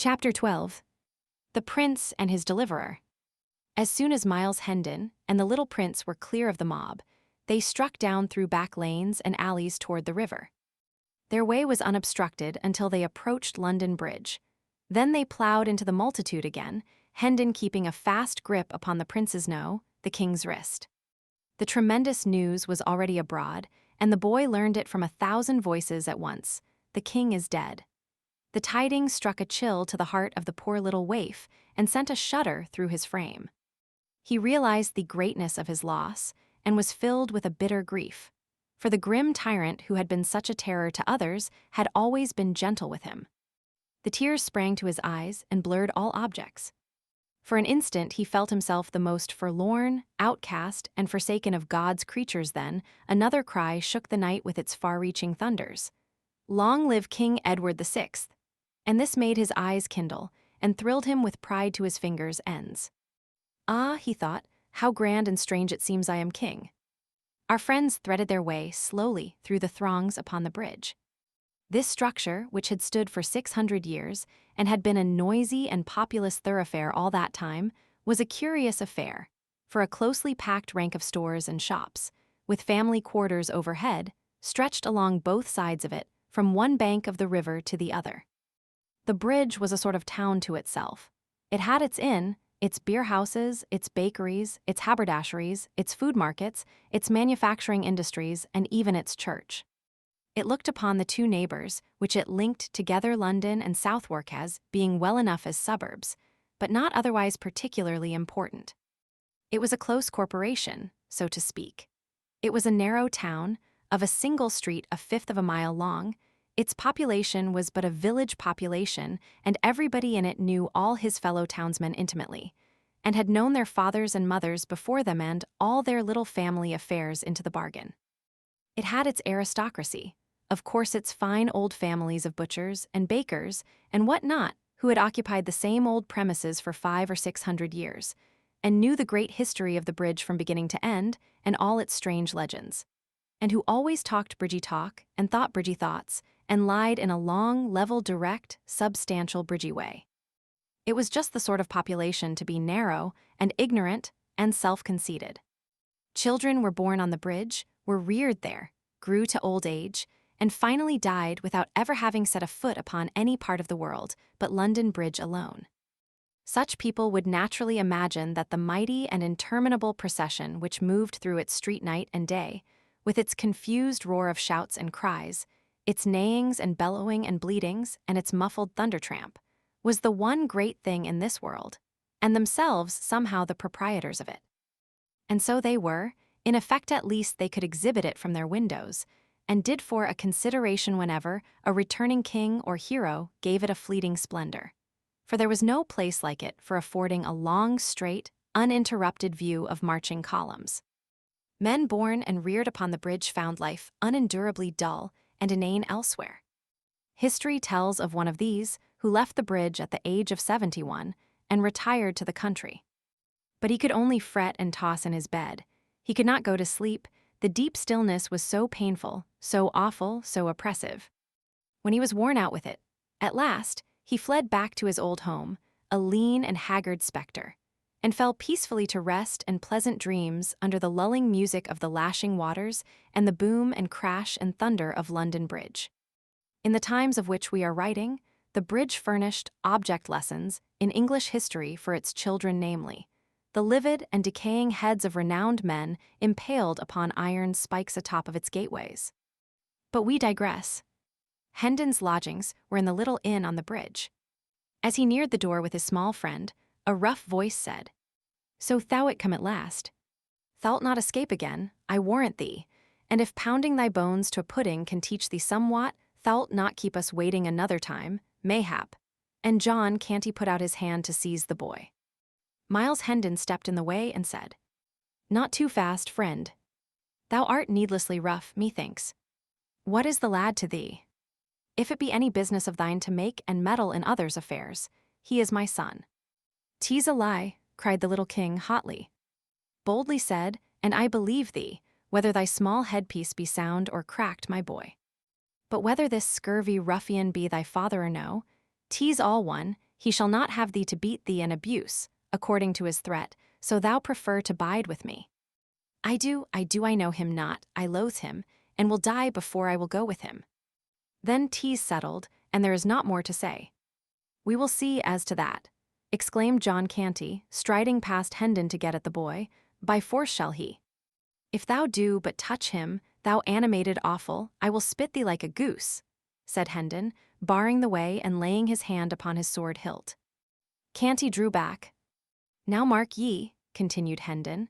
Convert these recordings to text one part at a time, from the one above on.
Chapter 12. The Prince and His Deliverer. As soon as Miles Hendon and the little prince were clear of the mob, they struck down through back lanes and alleys toward the river. Their way was unobstructed until they approached London Bridge. Then they plowed into the multitude again, Hendon keeping a fast grip upon the prince's the king's wrist. The tremendous news was already abroad, and the boy learned it from 1,000 voices at once. The king is dead. The tidings struck a chill to the heart of the poor little waif and sent a shudder through his frame. He realized the greatness of his loss and was filled with a bitter grief, for the grim tyrant who had been such a terror to others had always been gentle with him. The tears sprang to his eyes and blurred all objects. For an instant he felt himself the most forlorn, outcast, and forsaken of God's creatures. Then another cry shook the night with its far-reaching thunders. "Long live King Edward VI!" And this made his eyes kindle, and thrilled him with pride to his fingers' ends. "Ah," he thought, "how grand and strange it seems I am king." Our friends threaded their way slowly through the throngs upon the bridge. This structure, which had stood for 600 years, and had been a noisy and populous thoroughfare all that time, was a curious affair, for a closely packed rank of stores and shops, with family quarters overhead, stretched along both sides of it, from one bank of the river to the other. The bridge was a sort of town to itself. It had its inn, its beer houses, its bakeries, its haberdasheries, its food markets, its manufacturing industries, and even its church. It looked upon the two neighbors, which it linked together, London and Southwark, as being well enough as suburbs, but not otherwise particularly important. It was a close corporation, so to speak. It was a narrow town, of a single street 1/5 of a mile long. Its population was but a village population, and everybody in it knew all his fellow townsmen intimately, and had known their fathers and mothers before them and all their little family affairs into the bargain. It had its aristocracy, of course, its fine old families of butchers and bakers and what not, who had occupied the same old premises for 500 or 600 years, and knew the great history of the bridge from beginning to end and all its strange legends, and who always talked bridgy talk and thought bridgy thoughts, and lied in a long, level, direct, substantial bridgy way. It was just the sort of population to be narrow and ignorant and self-conceited. Children were born on the bridge, were reared there, grew to old age, and finally died without ever having set a foot upon any part of the world but London Bridge alone. Such people would naturally imagine that the mighty and interminable procession which moved through its street night and day, with its confused roar of shouts and cries, its neighings and bellowing and bleatings, and its muffled thunder tramp, was the one great thing in this world, and themselves somehow the proprietors of it. And so they were, in effect at least they could exhibit it from their windows, and did for a consideration whenever a returning king or hero gave it a fleeting splendor. For there was no place like it for affording a long, straight, uninterrupted view of marching columns. Men born and reared upon the bridge found life unendurably dull and inane elsewhere. History tells of one of these who left the bridge at the age of 71 and retired to the country. But he could only fret and toss in his bed. He could not go to sleep. The deep stillness was so painful, so awful, so oppressive. When he was worn out with it, at last, he fled back to his old home, a lean and haggard specter, and fell peacefully to rest and pleasant dreams under the lulling music of the lashing waters and the boom and crash and thunder of London Bridge. In the times of which we are writing, the bridge furnished object lessons in English history for its children, namely, the livid and decaying heads of renowned men impaled upon iron spikes atop of its gateways. But we digress. Hendon's lodgings were in the little inn on the bridge. As he neared the door with his small friend, a rough voice said, "So thou'rt come at last. Thou'lt not escape again, I warrant thee, and if pounding thy bones to a pudding can teach thee somewhat, thou'lt not keep us waiting another time, mayhap." And John Canty put out his hand to seize the boy. Miles Hendon stepped in the way and said, "Not too fast, friend. Thou art needlessly rough, methinks. What is the lad to thee? If it be any business of thine to make and meddle in others' affairs, he is my son." "'Tis a lie," cried the little king hotly. "Boldly said, and I believe thee, whether thy small headpiece be sound or cracked, my boy. But whether this scurvy ruffian be thy father or no, 'tis all one, He shall not have thee to beat thee and abuse, according to his threat, so thou prefer to bide with me. I know him not, I loathe him, and will die before I will go with him. Then 'tis settled, and there is not more to say. We will see as to that, exclaimed John Canty, striding past Hendon to get at the boy. By force shall he. If thou do but touch him, thou animated offal, I will spit thee like a goose, said Hendon, barring the way and laying his hand upon his sword hilt. Canty drew back. Now mark ye, continued Hendon,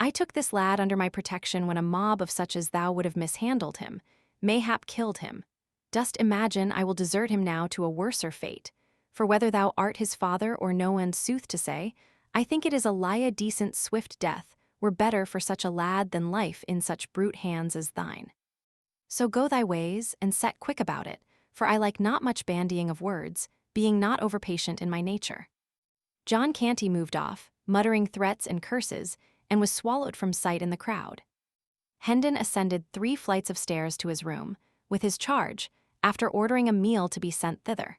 I took this lad under my protection when a mob of such as thou would have mishandled him, mayhap killed him. Dost imagine I will desert him now to a worser fate? For whether thou art his father or no, and sooth to say, I think it is a lie decent swift death were better for such a lad than life in such brute hands as thine. So go thy ways, and set quick about it, for I like not much bandying of words, being not overpatient in my nature. John Canty moved off, muttering threats and curses, and was swallowed from sight in the crowd. Hendon ascended 3 flights of stairs to his room, with his charge, after ordering a meal to be sent thither.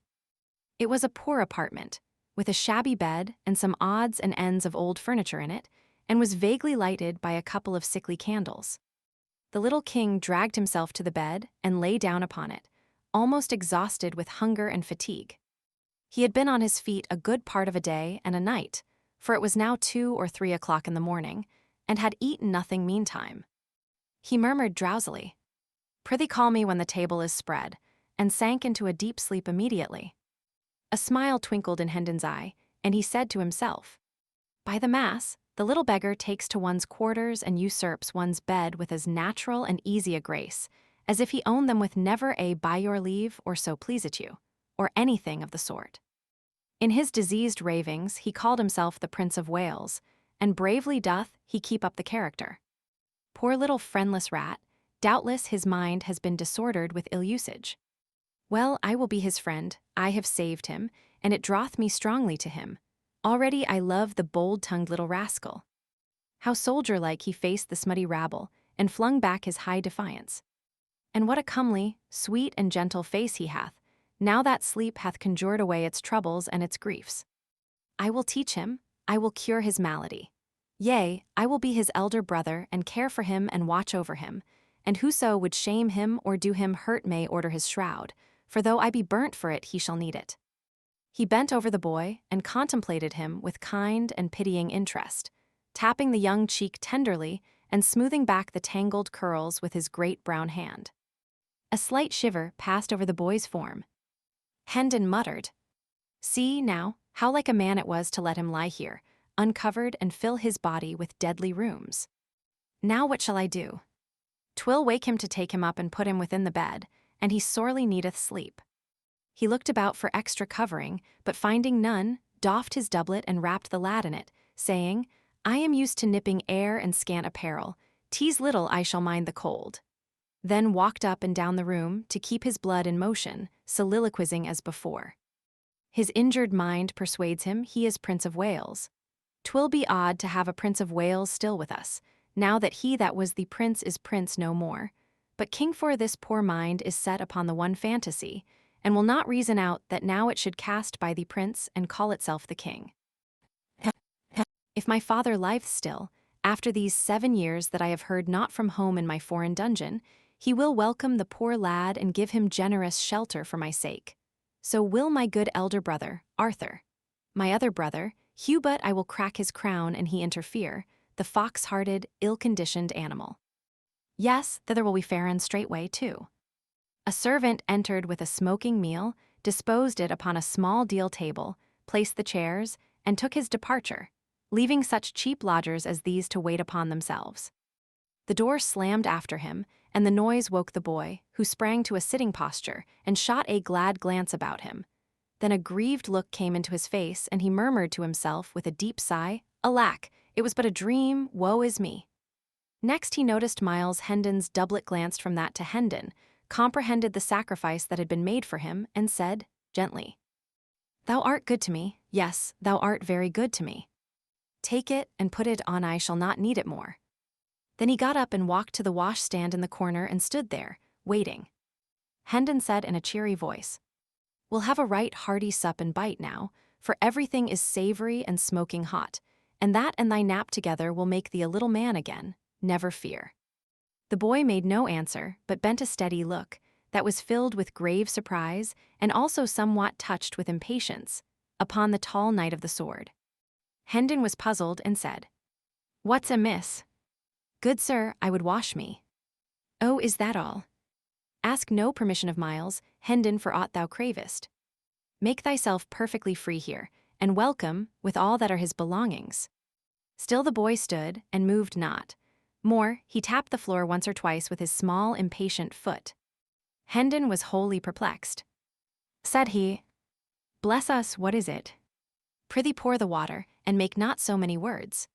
It was a poor apartment, with a shabby bed and some odds and ends of old furniture in it, and was vaguely lighted by a couple of sickly candles. The little king dragged himself to the bed and lay down upon it, almost exhausted with hunger and fatigue. He had been on his feet a good part of a day and a night, for it was now 2 or 3 o'clock in the morning, and had eaten nothing meantime. He murmured drowsily, "Prithee call me when the table is spread," and sank into a deep sleep immediately. A smile twinkled in Hendon's eye, and he said to himself, "By the mass, the little beggar takes to one's quarters and usurps one's bed with as natural and easy a grace, as if he owned them with never a by your leave or so please it you, or anything of the sort." In his diseased ravings he called himself the Prince of Wales, and bravely doth he keep up the character. Poor little friendless rat, doubtless his mind has been disordered with ill usage. Well, I will be his friend, I have saved him, and it draweth me strongly to him. Already I love the bold-tongued little rascal. How soldier-like he faced the smutty rabble, and flung back his high defiance. And what a comely, sweet, and gentle face he hath, now that sleep hath conjured away its troubles and its griefs. I will teach him, I will cure his malady. Yea, I will be his elder brother, and care for him and watch over him, and whoso would shame him or do him hurt may order his shroud, for though I be burnt for it, he shall need it. He bent over the boy and contemplated him with kind and pitying interest, tapping the young cheek tenderly and smoothing back the tangled curls with his great brown hand. A slight shiver passed over the boy's form. Hendon muttered, "See, now, how like a man it was to let him lie here, uncovered, and fill his body with deadly rheums. Now what shall I do? 'Twill wake him to take him up and put him within the bed, and he sorely needeth sleep." He looked about for extra covering, but finding none, doffed his doublet and wrapped the lad in it, saying, "I am used to nipping air and scant apparel, 'tis little I shall mind the cold." Then walked up and down the room to keep his blood in motion, soliloquizing as before. His injured mind persuades him he is Prince of Wales. 'Twill be odd to have a Prince of Wales still with us, now that he that was the prince is prince no more. But king for this poor mind is set upon the one fantasy, and will not reason out that now it should cast by the prince and call itself the king. If my father liveth still, after these 7 years that I have heard not from home in my foreign dungeon, he will welcome the poor lad and give him generous shelter for my sake. So will my good elder brother, Arthur. My other brother, Hubert, I will crack his crown and he interfere, the fox-hearted, ill-conditioned animal. Yes, thither will we fare straightway too. A servant entered with a smoking meal, disposed it upon a small deal table, placed the chairs, and took his departure, leaving such cheap lodgers as these to wait upon themselves. The door slammed after him, and the noise woke the boy, who sprang to a sitting posture and shot a glad glance about him. Then a grieved look came into his face, and he murmured to himself with a deep sigh, "Alack, it was but a dream, woe is me." Next he noticed Miles Hendon's doublet glanced from that to Hendon, comprehended the sacrifice that had been made for him, and said, gently, "Thou art good to me, yes, thou art very good to me. Take it and put it on, I shall not need it more." Then he got up and walked to the washstand in the corner and stood there, waiting. Hendon said in a cheery voice, "We'll have a right hearty sup and bite now, for everything is savory and smoking hot, and that and thy nap together will make thee a little man again, never fear." The boy made no answer, but bent a steady look, that was filled with grave surprise, and also somewhat touched with impatience, upon the tall knight of the sword. Hendon was puzzled and said, "What's amiss?" "Good sir, I would wash me." "Oh, is that all? Ask no permission of Myles, Hendon, for aught thou cravest. Make thyself perfectly free here, and welcome, with all that are his belongings." Still the boy stood, and moved not. More, he tapped the floor once or twice with his small, impatient foot. Hendon was wholly perplexed. Said he, "Bless us, what is it? Prithee pour the water, and make not so many words."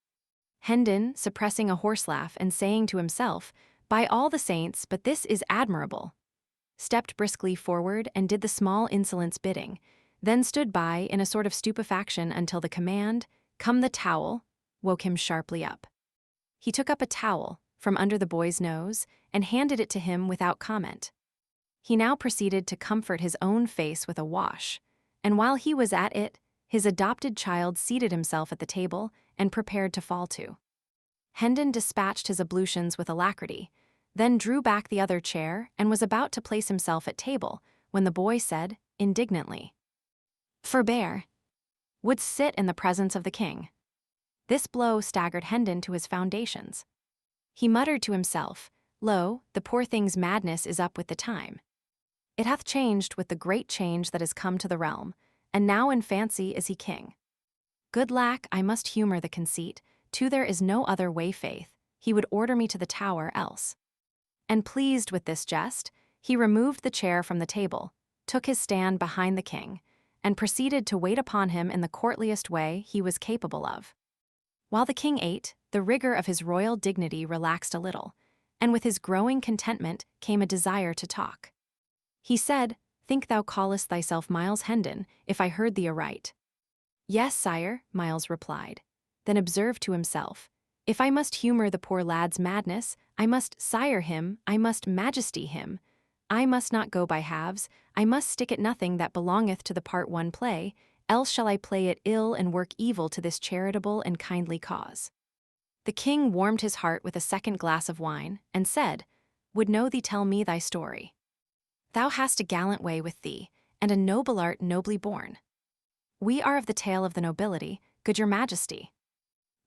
Hendon, suppressing a horse laugh and saying to himself, "By all the saints, but this is admirable," stepped briskly forward and did the small insolence bidding, then stood by in a sort of stupefaction until the command, "Come the towel," woke him sharply up. He took up a towel from under the boy's nose and handed it to him without comment. He now proceeded to comfort his own face with a wash, and while he was at it, his adopted child seated himself at the table and prepared to fall to. Hendon dispatched his ablutions with alacrity, then drew back the other chair and was about to place himself at table when the boy said, indignantly, "Forbear. Wouldst sit in the presence of the king?" This blow staggered Hendon to his foundations. He muttered to himself, "Lo, the poor thing's madness is up with the time. It hath changed with the great change that is come to the realm, and now in fancy is he king. Good lack, I must humor the conceit, too there is no other way faith, he would order me to the tower else." And pleased with this jest, he removed the chair from the table, took his stand behind the king, and proceeded to wait upon him in the courtliest way he was capable of. While the king ate, the rigor of his royal dignity relaxed a little, and with his growing contentment came a desire to talk. He said, "Think thou callest thyself Myles Hendon, if I heard thee aright?" "Yes, sire," Myles replied. Then observed to himself, "If I must humor the poor lad's madness, I must sire him, I must majesty him. I must not go by halves, I must stick at nothing that belongeth to the part one play, else shall I play it ill and work evil to this charitable and kindly cause." The king warmed his heart with a second glass of wine, and said, "Would know thee tell me thy story. Thou hast a gallant way with thee, and a noble art nobly born. We are of the tale of the nobility, good your majesty.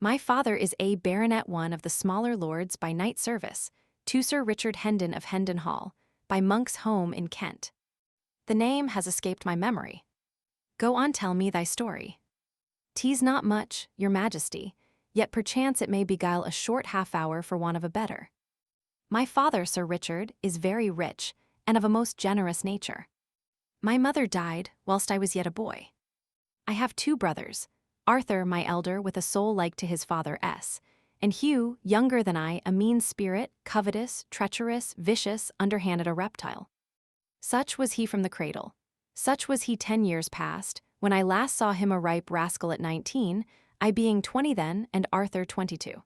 My father is a baronet, one of the smaller lords by knight service, to Sir Richard Hendon of Hendon Hall, by Monk's Home in Kent. The name has escaped my memory. Go on, tell me thy story. 'Tis not much, your majesty, yet perchance it may beguile a short half-hour for want of a better. My father, Sir Richard, is very rich, and of a most generous nature. My mother died whilst I was yet a boy. I have two brothers, Arthur, my elder, with a soul like to his father S., and Hugh, younger than I, a mean spirit, covetous, treacherous, vicious, underhanded, a reptile. Such was he from the cradle. Such was he 10 years past, when I last saw him a ripe rascal at 19, I being 20 then, and Arthur 22.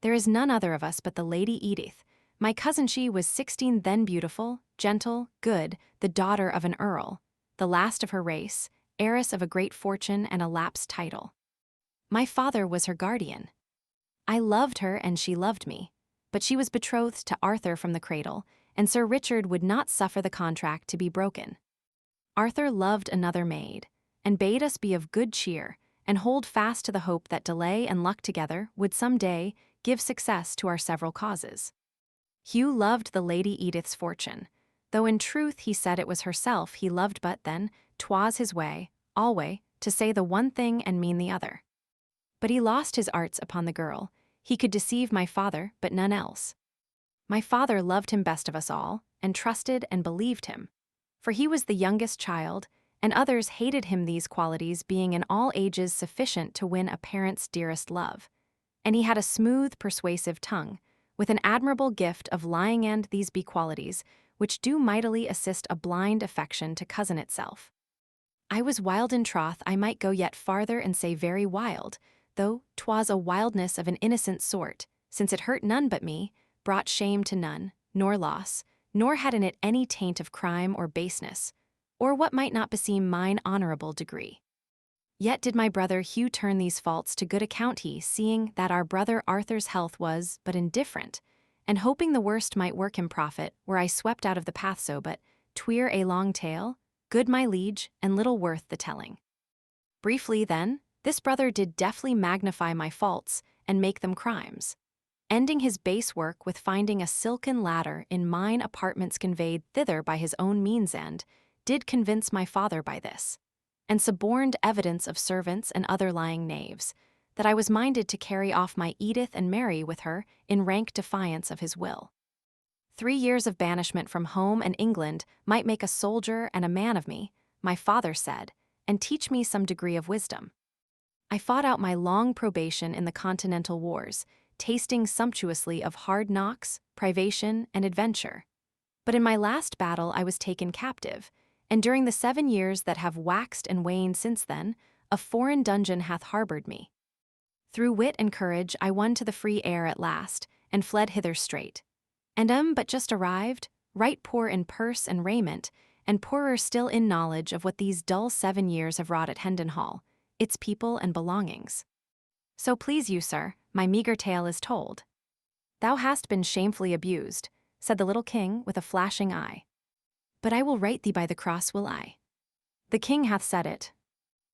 There is none other of us but the Lady Edith. My cousin, she was 16 then, beautiful, gentle, good, the daughter of an earl, the last of her race, heiress of a great fortune and a lapsed title. My father was her guardian. I loved her and she loved me, but she was betrothed to Arthur from the cradle, and Sir Richard would not suffer the contract to be broken. Arthur loved another maid, and bade us be of good cheer, and hold fast to the hope that delay and luck together would some day give success to our several causes. Hugh loved the Lady Edith's fortune, though in truth he said it was herself he loved, but then 'twas his way, alway, to say the one thing and mean the other. But he lost his arts upon the girl, he could deceive my father, but none else. My father loved him best of us all, and trusted and believed him, for he was the youngest child, and others hated him, these qualities being in all ages sufficient to win a parent's dearest love. And he had a smooth, persuasive tongue, with an admirable gift of lying, and these be qualities which do mightily assist a blind affection to cozen itself. I was wild in troth, I might go yet farther and say very wild, though 'twas a wildness of an innocent sort, since it hurt none but me, brought shame to none, nor loss, nor had in it any taint of crime or baseness, or what might not beseem mine honorable degree. Yet did my brother Hugh turn these faults to good account he, seeing that our brother Arthur's health was but indifferent, and hoping the worst might work him profit, were I swept out of the path so but, tweer a long tale, good my liege, and little worth the telling. Briefly, then, this brother did deftly magnify my faults, and make them crimes, ending his base work with finding a silken ladder in mine apartments conveyed thither by his own means and, did convince my father by this, and suborned evidence of servants and other lying knaves, that I was minded to carry off my Edith and Mary with her in rank defiance of his will. 3 years of banishment from home and England might make a soldier and a man of me, my father said, and teach me some degree of wisdom. I fought out my long probation in the Continental Wars, tasting sumptuously of hard knocks, privation, and adventure. But in my last battle I was taken captive, and during the 7 years that have waxed and waned since then, a foreign dungeon hath harbored me. Through wit and courage I won to the free air at last, and fled hither straight. And am but just arrived, right poor in purse and raiment, and poorer still in knowledge of what these dull 7 years have wrought at Hendon Hall, its people and belongings. So please you, sir, my meagre tale is told. Thou hast been shamefully abused, said the little king with a flashing eye. But I will right thee by the cross, will I? The king hath said it.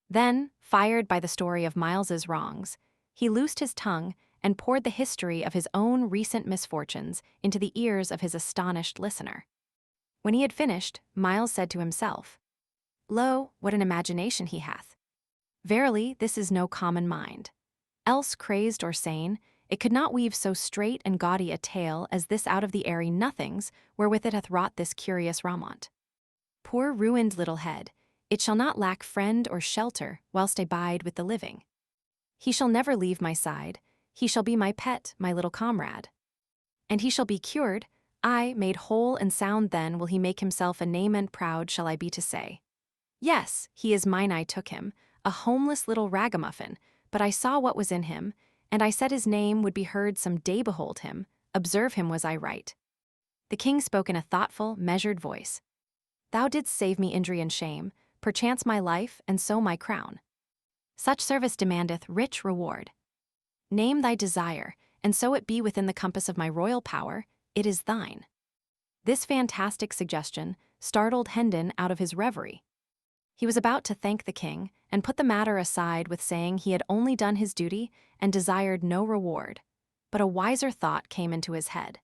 Then, fired by the story of Miles's wrongs, he loosed his tongue and poured the history of his own recent misfortunes into the ears of his astonished listener. When he had finished, Miles said to himself, Lo, what an imagination he hath! Verily, this is no common mind. Else crazed or sane, it could not weave so straight and gaudy a tale as this out of the airy nothings wherewith it hath wrought this curious raiment. Poor ruined little head, it shall not lack friend or shelter whilst I bide with the living. He shall never leave my side, he shall be my pet, my little comrade. And he shall be cured, I, made whole and sound then will he make himself a name and proud shall I be to say. Yes, he is mine I took him, a homeless little ragamuffin, but I saw what was in him, and I said his name would be heard some day behold him, observe him was I right. The king spoke in a thoughtful, measured voice. Thou didst save me injury and shame, perchance my life, and so my crown. Such service demandeth rich reward. Name thy desire, and so it be within the compass of my royal power, it is thine. This fantastic suggestion startled Hendon out of his reverie. He was about to thank the king and put the matter aside with saying he had only done his duty and desired no reward, but a wiser thought came into his head,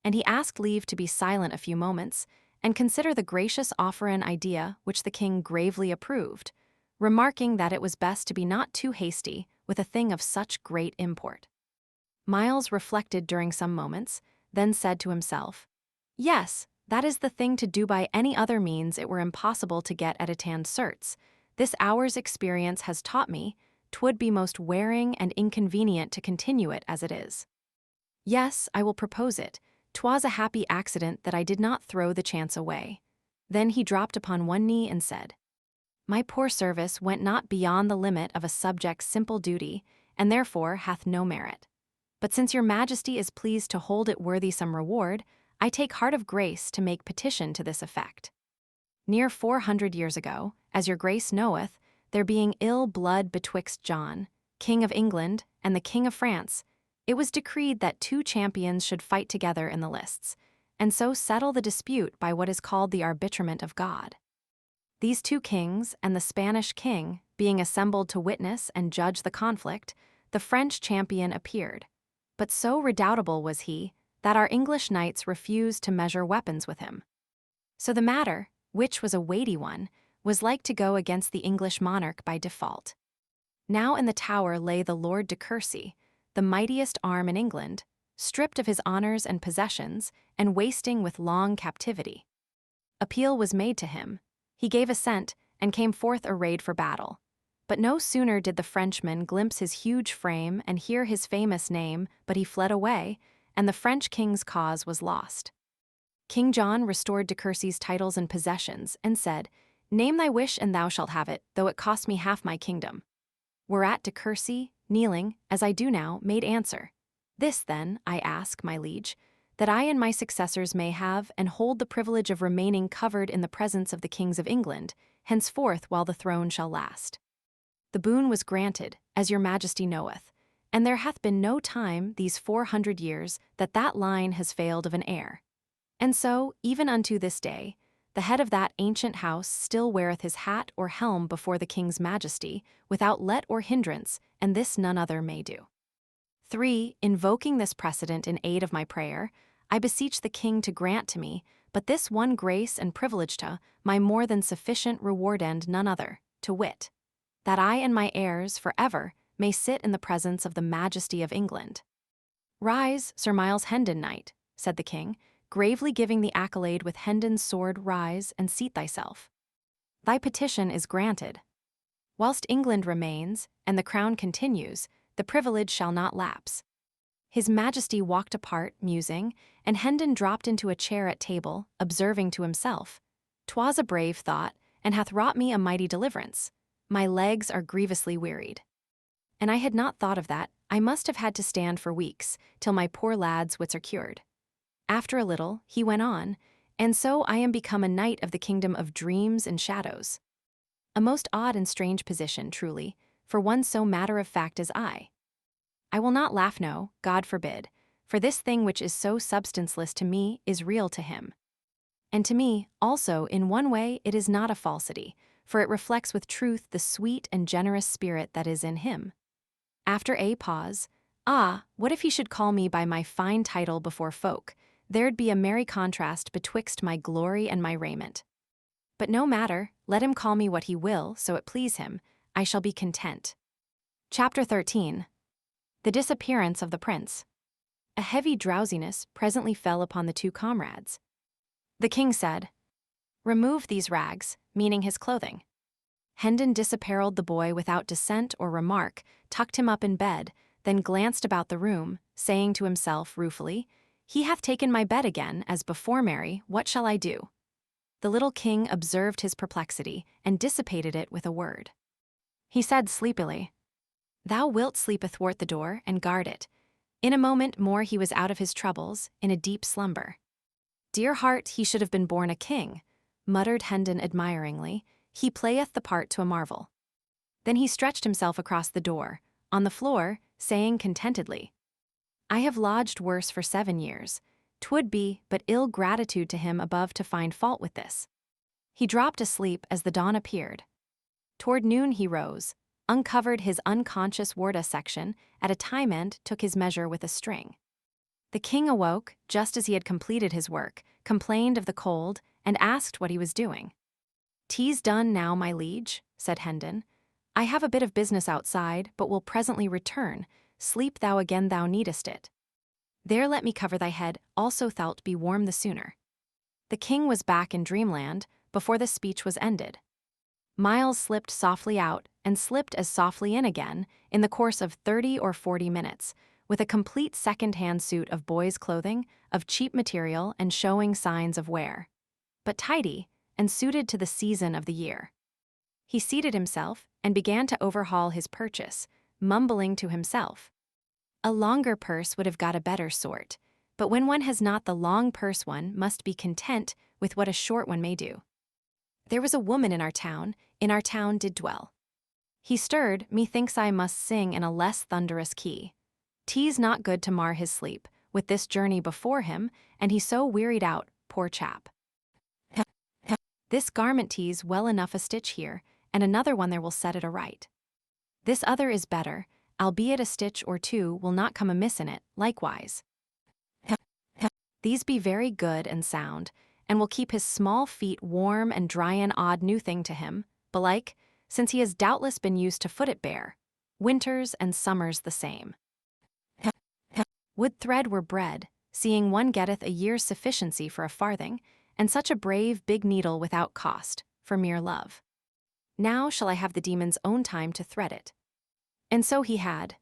and he asked leave to be silent a few moments and consider the gracious offer and idea which the king gravely approved, remarking that it was best to be not too hasty with a thing of such great import. Miles reflected during some moments, then said to himself, Yes, that is the thing to do by any other means it were impossible to get at attend certs. This hour's experience has taught me 'twould be most wearing and inconvenient to continue it as it is. Yes, I will propose it. 'Twas a happy accident that I did not throw the chance away. Then he dropped upon one knee and said, My poor service went not beyond the limit of a subject's simple duty, and therefore hath no merit. But since your majesty is pleased to hold it worthy some reward, I take heart of grace to make petition to this effect. Near 400 years ago, as your grace knoweth, there being ill blood betwixt John, King of England, and the King of France, it was decreed that 2 champions should fight together in the lists, and so settle the dispute by what is called the arbitrament of God. These 2 kings and the Spanish king, being assembled to witness and judge the conflict, the French champion appeared. But so redoubtable was he, that our English knights refused to measure weapons with him. So the matter, which was a weighty one, was like to go against the English monarch by default. Now in the Tower lay the Lord de Courcy, the mightiest arm in England, stripped of his honors and possessions, and wasting with long captivity. Appeal was made to him. He gave assent, and came forth arrayed for battle. But no sooner did the Frenchman glimpse his huge frame and hear his famous name, but he fled away, and the French king's cause was lost. King John restored de Courcy's titles and possessions, and said, Name thy wish and thou shalt have it, though it cost me half my kingdom. Whereat de Courcy, kneeling, as I do now, made answer, This, then, I ask, my liege, that I and my successors may have and hold the privilege of remaining covered in the presence of the kings of England, henceforth while the throne shall last. the boon was granted, as your majesty knoweth, and there hath been no time these 400 years that line has failed of an heir. And so, even unto this day, the head of that ancient house still weareth his hat or helm before the king's majesty, without let or hindrance, and this none other may do. 3. Invoking this precedent in aid of my prayer, I beseech the king to grant to me, but this one grace and privilege to my more than sufficient reward and none other, to wit, that I and my heirs for ever may sit in the presence of the majesty of England. Rise, Sir Miles Hendon, knight, said the king, gravely giving the accolade with Hendon's sword. Rise and seat thyself. Thy petition is granted. Whilst England remains, and the crown continues, the privilege shall not lapse. His majesty walked apart, musing, and Hendon dropped into a chair at table, observing to himself, "'Twas a brave thought, and hath wrought me a mighty deliverance. My legs are grievously wearied. And I had not thought of that, I must have had to stand for weeks, till my poor lad's wits are cured." After a little, he went on, "And so I am become a knight of the kingdom of dreams and shadows. A most odd and strange position, truly, for one so matter-of-fact as I. I will not laugh, no, God forbid, for this thing which is so substanceless to me is real to him. And to me, also, in one way it is not a falsity, for it reflects with truth the sweet and generous spirit that is in him." After a pause, what if he should call me by my fine title before folk? There'd be a merry contrast betwixt my glory and my raiment. But no matter, let him call me what he will, so it please him, I shall be content. Chapter 13. The disappearance of the prince. A heavy drowsiness presently fell upon the two comrades. The king said, "Remove these rags," meaning his clothing. Hendon disapparelled the boy without dissent or remark, tucked him up in bed, then glanced about the room, saying to himself ruefully, "He hath taken my bed again, as before, Mary, what shall I do?" The little king observed his perplexity, and dissipated it with a word. He said sleepily, "Thou wilt sleep athwart the door, and guard it." In a moment more he was out of his troubles, in a deep slumber. "Dear heart, he should have been born a king," muttered Hendon admiringly. "He playeth the part to a marvel." Then he stretched himself across the door, on the floor, saying contentedly, "I have lodged worse for 7 years. 'Twould be but ill gratitude to him above to find fault with this." He dropped asleep as the dawn appeared. Toward noon he rose, uncovered his unconscious warda section, at a time end took his measure with a string. The king awoke, just as he had completed his work, complained of the cold, and asked what he was doing. "'Tis done now, my liege," said Hendon. "I have a bit of business outside, but will presently return. Sleep thou again, thou needest it. There let me cover thy head, also thou'lt be warm the sooner." The king was back in dreamland before the speech was ended. Miles slipped softly out and slipped as softly in again in the course of 30 or 40 minutes, with a complete second-hand suit of boys' clothing, of cheap material and showing signs of wear, but tidy and suited to the season of the year. He seated himself and began to overhaul his purchase, mumbling to himself, "A longer purse would have got a better sort, but when one has not the long purse one must be content with what a short one may do. There was a woman in our town did dwell." He stirred, methinks I must sing in a less thunderous key. 'Tis not good to mar his sleep, with this journey before him, and he so wearied out, poor chap. This garment 'tis well enough a stitch here, and another one there will set it aright. This other is better, albeit a stitch or two will not come amiss in it, likewise. These be very good and sound, and will keep his small feet warm and dry. An odd new thing to him, belike, since he has doubtless been used to foot it bare, winters and summers the same. Would thread were bread, seeing one getteth a year's sufficiency for a farthing, and such a brave big needle without cost, for mere love. Now shall I have the demon's own time to thread it." And so he had.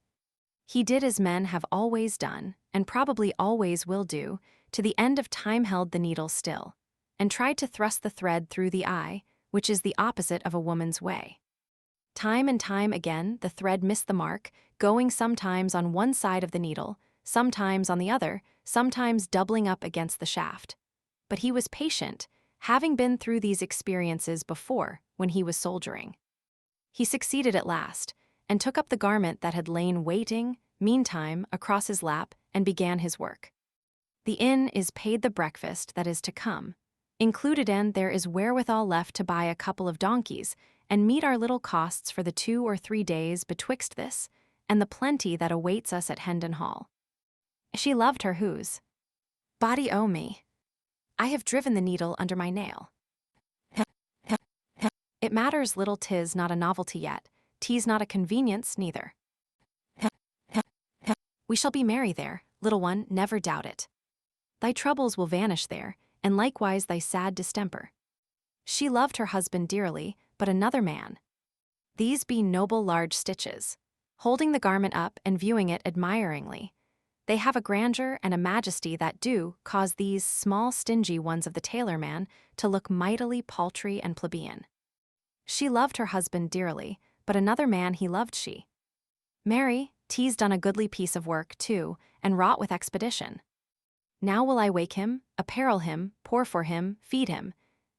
He did as men have always done, and probably always will do, to the end of time held the needle still, and tried to thrust the thread through the eye, which is the opposite of a woman's way. Time and time again the thread missed the mark, going sometimes on one side of the needle, sometimes on the other, sometimes doubling up against the shaft. But he was patient, having been through these experiences before when he was soldiering. He succeeded at last, and took up the garment that had lain waiting, meantime, across his lap, and began his work. The inn is paid the breakfast that is to come. Included in there is wherewithal left to buy a couple of donkeys, and meet our little costs for the 2 or 3 days betwixt this, and the plenty that awaits us at Hendon Hall. She loved her whose body o' me. I have driven the needle under my nail. It matters little 'tis not a novelty yet, 'tis not a convenience neither. We shall be merry there, little one, never doubt it. Thy troubles will vanish there, and likewise thy sad distemper. She loved her husband dearly, but another man. These be noble large stitches. Holding the garment up and viewing it admiringly, they have a grandeur and a majesty that do cause these small stingy ones of the tailor-man to look mightily paltry and plebeian. She loved her husband dearly, but another man he loved she. Mary, 'tis done a goodly piece of work, too, and wrought with expedition. Now will I wake him, apparel him, pour for him, feed him,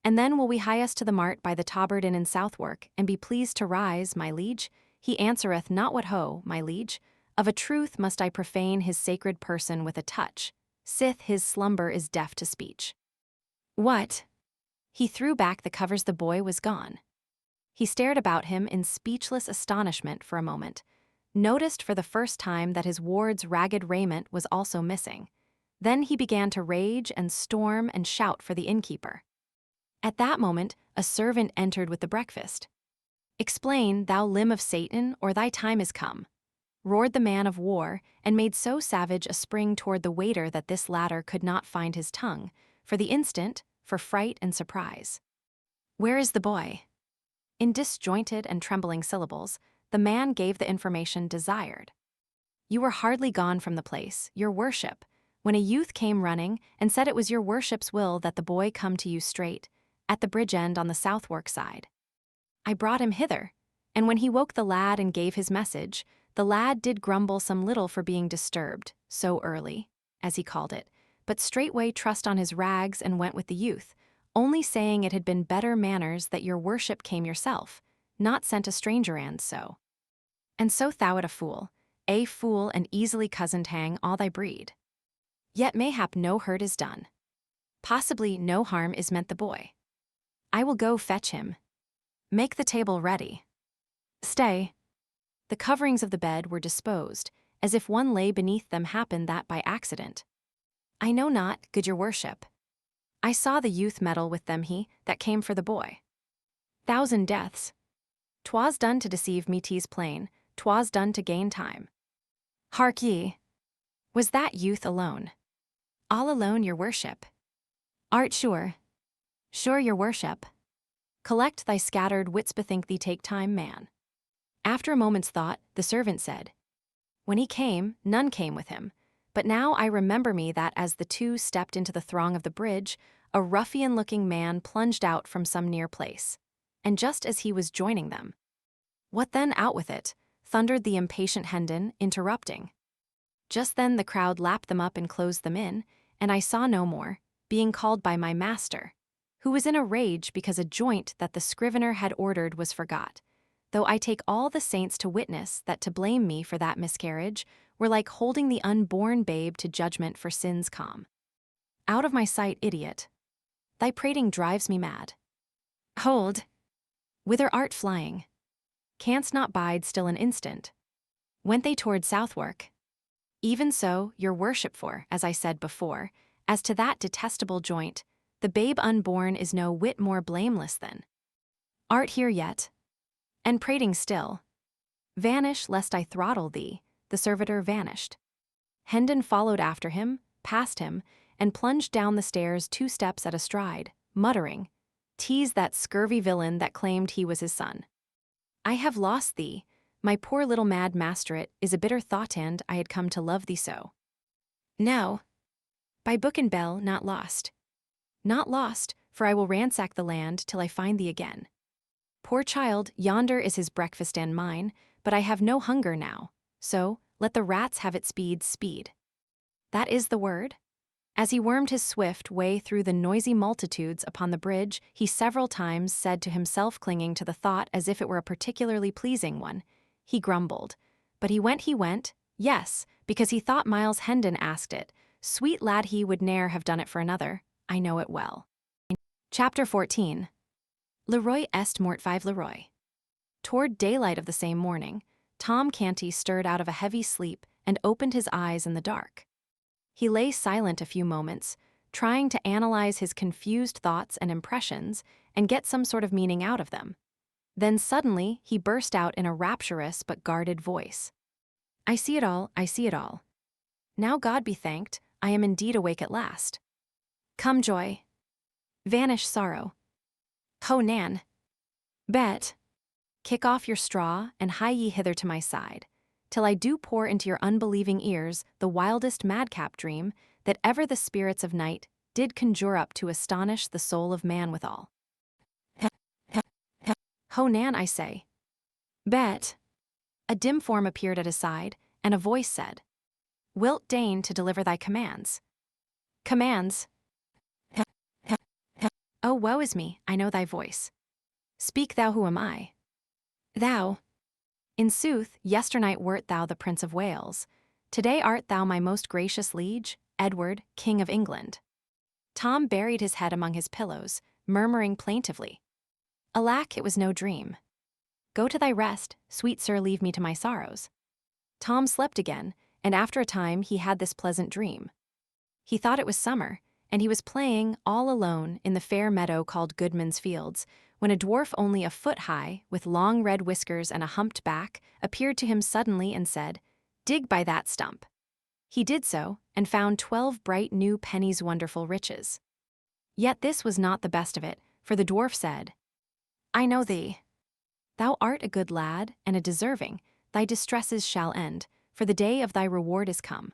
and then will we hie us to the mart by the Tabard Inn in Southwark, and be pleased to rise, my liege. He answereth not what ho, my liege. Of a truth must I profane his sacred person with a touch, sith his slumber is deaf to speech. What? He threw back the covers, the boy was gone. He stared about him in speechless astonishment for a moment, noticed for the first time that his ward's ragged raiment was also missing. Then he began to rage and storm and shout for the innkeeper. At that moment, a servant entered with the breakfast. "Explain, thou limb of Satan, or thy time is come," roared the man of war, and made so savage a spring toward the waiter that this latter could not find his tongue, for the instant, for fright and surprise. "Where is the boy?" In disjointed and trembling syllables, the man gave the information desired. "You were hardly gone from the place, your worship, when a youth came running and said it was your worship's will that the boy come to you straight, at the bridge end on the Southwark side. I brought him hither, and when he woke the lad and gave his message, the lad did grumble some little for being disturbed, so early, as he called it, but straightway trussed on his rags and went with the youth, only saying it had been better manners that your worship came yourself, not sent a stranger and so. And so thou art a fool and easily cozened hang all thy breed. Yet mayhap no hurt is done. Possibly no harm is meant the boy. I will go fetch him. Make the table ready. Stay." The coverings of the bed were disposed, as if one lay beneath them happened that by accident. "I know not, good your worship. I saw the youth meddle with them he that came for the boy. Thousand deaths. 'Twas done to deceive me, 'tis plain, 'twas done to gain time. Hark ye. Was that youth alone?" "All alone, your worship." "Art sure?" "Sure, your worship." "Collect thy scattered wits, bethink thee, take time, man." After a moment's thought, the servant said, "When he came, none came with him, but now I remember me that as the two stepped into the throng of the bridge, a ruffian-looking man plunged out from some near place, and just as he was joining them." "What then, out with it?" thundered the impatient Hendon, interrupting. Just then the crowd lapped them up and closed them in, and I saw no more, being called by my master, who was in a rage because a joint that the scrivener had ordered was forgot, though I take all the saints to witness that to blame me for that miscarriage were like holding the unborn babe to judgment for sins calm. "Out of my sight, idiot. Thy prating drives me mad. Hold! Whither art flying? Canst not bide still an instant?" Went they toward Southwark? "Even so, your worship, for, as I said before, as to that detestable joint, the babe unborn is no whit more blameless than. Art here yet? And prating still? Vanish, lest I throttle thee." The servitor vanished. Hendon followed after him, passed him, and plunged down the stairs 2 steps at a stride, muttering, "'Tis that scurvy villain that claimed he was his son. I have lost thee, my poor little mad master. It is a bitter thought, and I had come to love thee so. No, by book and bell, not lost. Not lost, for I will ransack the land till I find thee again. Poor child, yonder is his breakfast and mine, but I have no hunger now, so let the rats have it speed. That is the word? As he wormed his swift way through the noisy multitudes upon the bridge, he several times said to himself, clinging to the thought as if it were a particularly pleasing one. He grumbled. But he went, yes, because he thought Miles Hendon asked it. Sweet lad, he would ne'er have done it for another. I know it well. Chapter 14. Leroy est mort 5 Leroy. Toward daylight of the same morning, Tom Canty stirred out of a heavy sleep and opened his eyes in the dark. He lay silent a few moments, trying to analyze his confused thoughts and impressions and get some sort of meaning out of them. Then suddenly he burst out in a rapturous but guarded voice. I see it all, I see it all. Now God be thanked, I am indeed awake at last. Come joy. Vanish sorrow. Ho Nan. Bet. Kick off your straw and hie ye hither to my side, till I do pour into your unbelieving ears the wildest madcap dream that ever the spirits of night did conjure up to astonish the soul of man withal. Ho Nan, I say. Bet. A dim form appeared at his side, and a voice said, Wilt deign to deliver thy commands? Commands? Oh, woe is me, I know thy voice. Speak thou, who am I? Thou. In sooth, yesternight wert thou the Prince of Wales. Today art thou my most gracious liege, Edward, King of England. Tom buried his head among his pillows, murmuring plaintively, Alack, it was no dream. Go to thy rest, sweet sir, leave me to my sorrows. Tom slept again, and after a time he had this pleasant dream. He thought it was summer, and he was playing all alone in the fair meadow called Goodman's Fields, when a dwarf only a foot high, with long red whiskers and a humped back, appeared to him suddenly and said, Dig by that stump. He did so, and found 12 bright new pennies, wonderful riches. Yet this was not the best of it, for the dwarf said, I know thee. Thou art a good lad, and a deserving, thy distresses shall end, for the day of thy reward is come.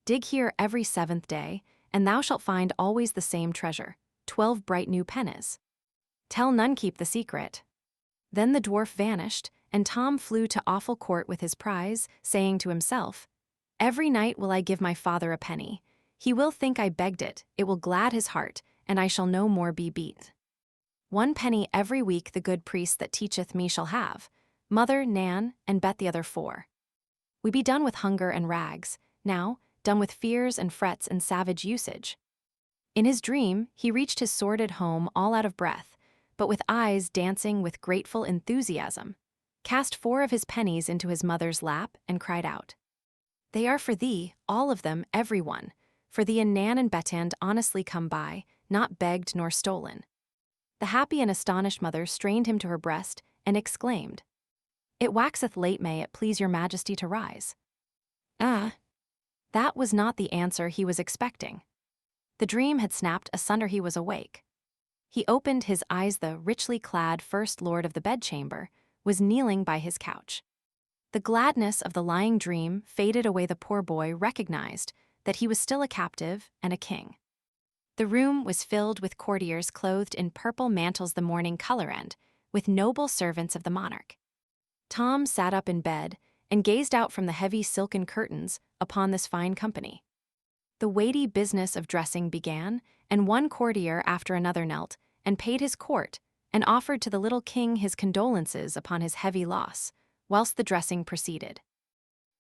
Dig here every 7th day, and thou shalt find always the same treasure, 12 bright new pennies. Tell none, keep the secret. Then the dwarf vanished, and Tom flew to awful court with his prize, saying to himself, Every night will I give my father a penny. He will think I begged it, it will glad his heart, and I shall no more be beat. 1 penny every week the good priest that teacheth me shall have, mother, Nan, and Bet the other 4. We be done with hunger and rags, now, done with fears and frets and savage usage. In his dream, he reached his sordid home all out of breath, but with eyes dancing with grateful enthusiasm, cast 4 of his pennies into his mother's lap and cried out, They are for thee, all of them, every one, for thee and Nan and Betand honestly come by, not begged nor stolen. The happy and astonished mother strained him to her breast and exclaimed, It waxeth late, may it please your majesty to rise. Ah! That was not the answer he was expecting. The dream had snapped asunder. He was awake. He opened his eyes. The richly clad first lord of the bedchamber was kneeling by his couch. The gladness of the lying dream faded away. The poor boy recognized that he was still a captive and a king. The room was filled with courtiers clothed in purple mantles, the morning color, and with noble servants of the monarch. Tom sat up in bed and gazed out from the heavy silken curtains upon this fine company. The weighty business of dressing began, and one courtier after another knelt and paid his court and offered to the little king his condolences upon his heavy loss, whilst the dressing proceeded.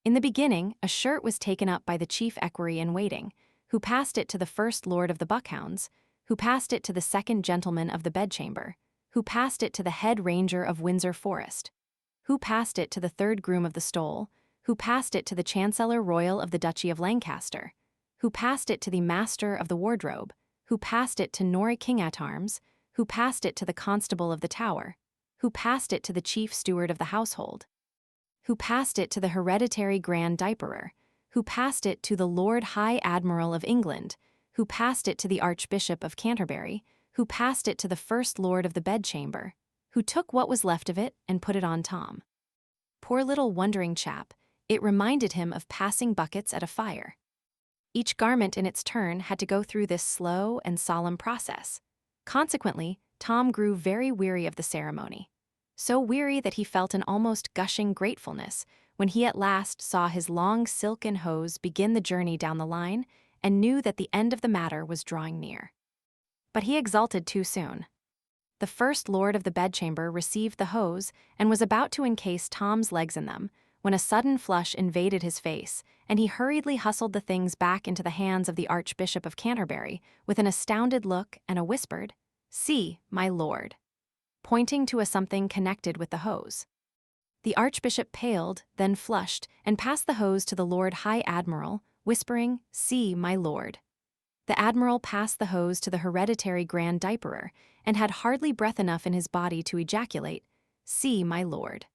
In the beginning, a shirt was taken up by the chief equerry in waiting, who passed it to the first lord of the Buckhounds, who passed it to the second gentleman of the bedchamber, who passed it to the head ranger of Windsor Forest, who passed it to the third groom of the stole, who passed it to the Chancellor Royal of the Duchy of Lancaster, who passed it to the Master of the Wardrobe, who passed it to Norrie King-at-Arms, who passed it to the Constable of the Tower, who passed it to the Chief Steward of the Household, who passed it to the Hereditary Grand Diaperer, who passed it to the Lord High Admiral of England, who passed it to the Archbishop of Canterbury, who passed it to the First Lord of the Bedchamber, who took what was left of it and put it on Tom. Poor little wondering chap, it reminded him of passing buckets at a fire. Each garment in its turn had to go through this slow and solemn process. Consequently, Tom grew very weary of the ceremony, so weary that he felt an almost gushing gratefulness when he at last saw his long silken hose begin the journey down the line and knew that the end of the matter was drawing near. But he exulted too soon. The first lord of the bedchamber received the hose and was about to encase Tom's legs in them, when a sudden flush invaded his face, and he hurriedly hustled the things back into the hands of the Archbishop of Canterbury with an astounded look and a whispered, "See, my lord," pointing to a something connected with the hose. The Archbishop paled, then flushed, and passed the hose to the Lord High Admiral, whispering, "See, my lord." The Admiral passed the hose to the hereditary Grand Diaperer, and had hardly breath enough in his body to ejaculate, "See, my lord."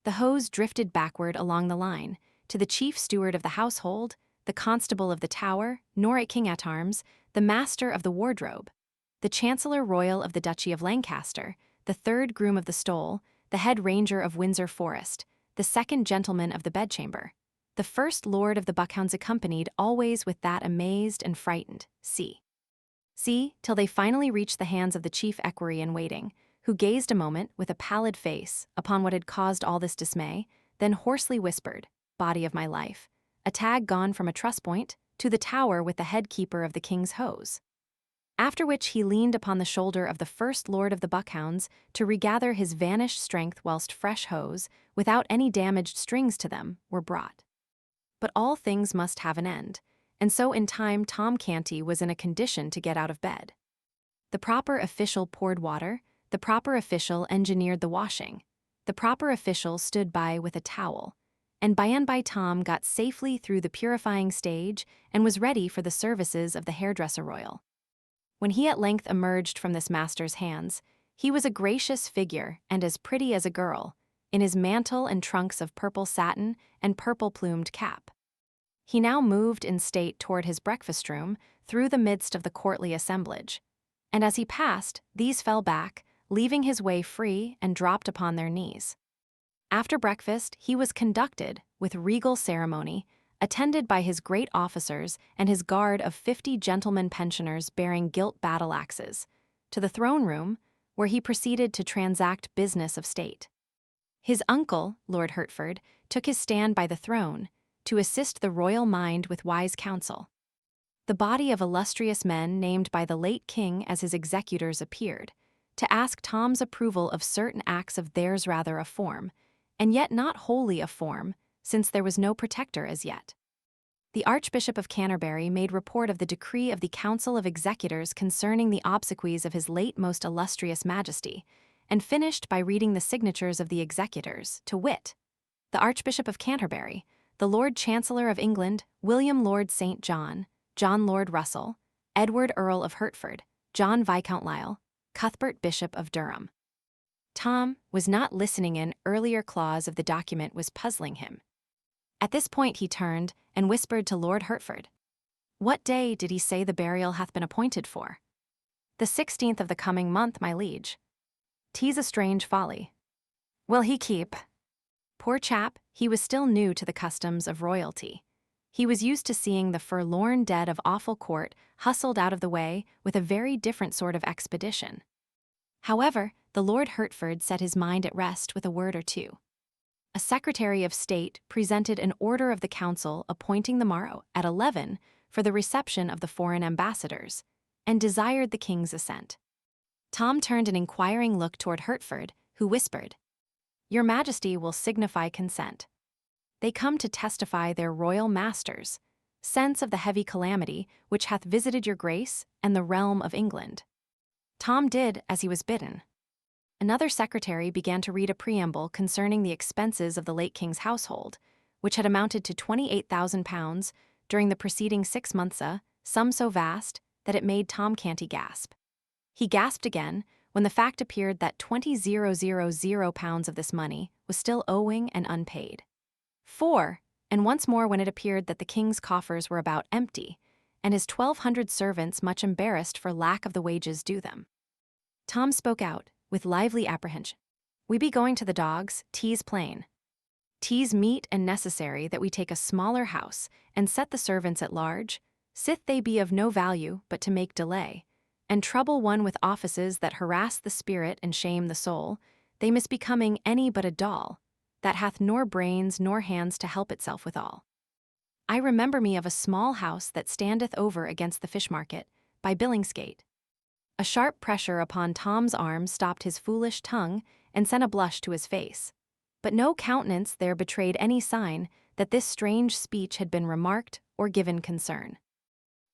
The hose drifted backward along the line, to the chief steward of the household, the constable of the Tower, Norfolk King-at-Arms, the master of the wardrobe, the Chancellor Royal of the Duchy of Lancaster, the third groom of the stole, the head ranger of Windsor Forest, the second gentleman of the bedchamber. The first lord of the Buckhounds accompanied always with that amazed and frightened, "See." See, till they finally reached the hands of the chief equerry in waiting, who gazed a moment with a pallid face upon what had caused all this dismay, then hoarsely whispered, "Body of my life, a tag gone from a truss point to the Tower with the head keeper of the king's hose." After which he leaned upon the shoulder of the first lord of the Buckhounds to regather his vanished strength whilst fresh hose, without any damaged strings to them, were brought. But all things must have an end, and so in time Tom Canty was in a condition to get out of bed. The proper official poured water, the proper official engineered the washing, the proper official stood by with a towel, and by Tom got safely through the purifying stage and was ready for the services of the hairdresser royal. When he at length emerged from this master's hands, he was a gracious figure and as pretty as a girl, in his mantle and trunks of purple satin and purple-plumed cap. He now moved in state toward his breakfast-room through the midst of the courtly assemblage, and as he passed, these fell back, leaving his way free and dropped upon their knees. After breakfast, he was conducted, with regal ceremony, attended by his great officers and his guard of 50 gentlemen pensioners bearing gilt battle-axes, to the throne-room, where he proceeded to transact business of state. His uncle, Lord Hertford, took his stand by the throne, to assist the royal mind with wise counsel. The body of illustrious men named by the late king as his executors appeared, to ask Tom's approval of certain acts of theirs rather a form, and yet not wholly a form, since there was no protector as yet. The Archbishop of Canterbury made report of the decree of the Council of Executors concerning the obsequies of his late most illustrious Majesty, and finished by reading the signatures of the executors, to wit, the Archbishop of Canterbury, the Lord Chancellor of England, William Lord St. John, John Lord Russell, Edward Earl of Hertford, John Viscount Lisle, Cuthbert Bishop of Durham. Tom was not listening. An earlier clause of the document was puzzling him. At this point he turned and whispered to Lord Hertford, "What day did he say the burial hath been appointed for?" "The 16th of the coming month, my liege." "'Tis a strange folly. Will he keep?" Poor chap, he was still new to the customs of royalty. He was used to seeing the forlorn dead of awful court hustled out of the way with a very different sort of expedition. However, the Lord Hertford set his mind at rest with a word or two. A Secretary of State presented an order of the Council appointing the morrow, at 11, for the reception of the foreign ambassadors, and desired the king's assent. Tom turned an inquiring look toward Hertford, who whispered, "Your Majesty will signify consent. They come to testify their royal masters' sense of the heavy calamity which hath visited your grace and the realm of England." Tom did as he was bidden. Another secretary began to read a preamble concerning the expenses of the late king's household, which had amounted to £28,000 during the preceding 6 months, a sum so vast that it made Tom Canty gasp. He gasped again when the fact appeared that £20,000 of this money was still owing and unpaid. 4, and once more when it appeared that the king's coffers were about empty, and his 1,200 servants much embarrassed for lack of the wages due them. Tom spoke out, with lively apprehension. "We be going to the dogs, 'tis plain. 'Tis meet and necessary that we take a smaller house, and set the servants at large, sith they be of no value but to make delay, and trouble one with offices that harass the spirit and shame the soul, they misbecoming any but a doll, that hath nor brains nor hands to help itself withal." I remember me of a small house that standeth over against the fish market, by Billingsgate. A sharp pressure upon Tom's arm stopped his foolish tongue and sent a blush to his face. But no countenance there betrayed any sign that this strange speech had been remarked or given concern.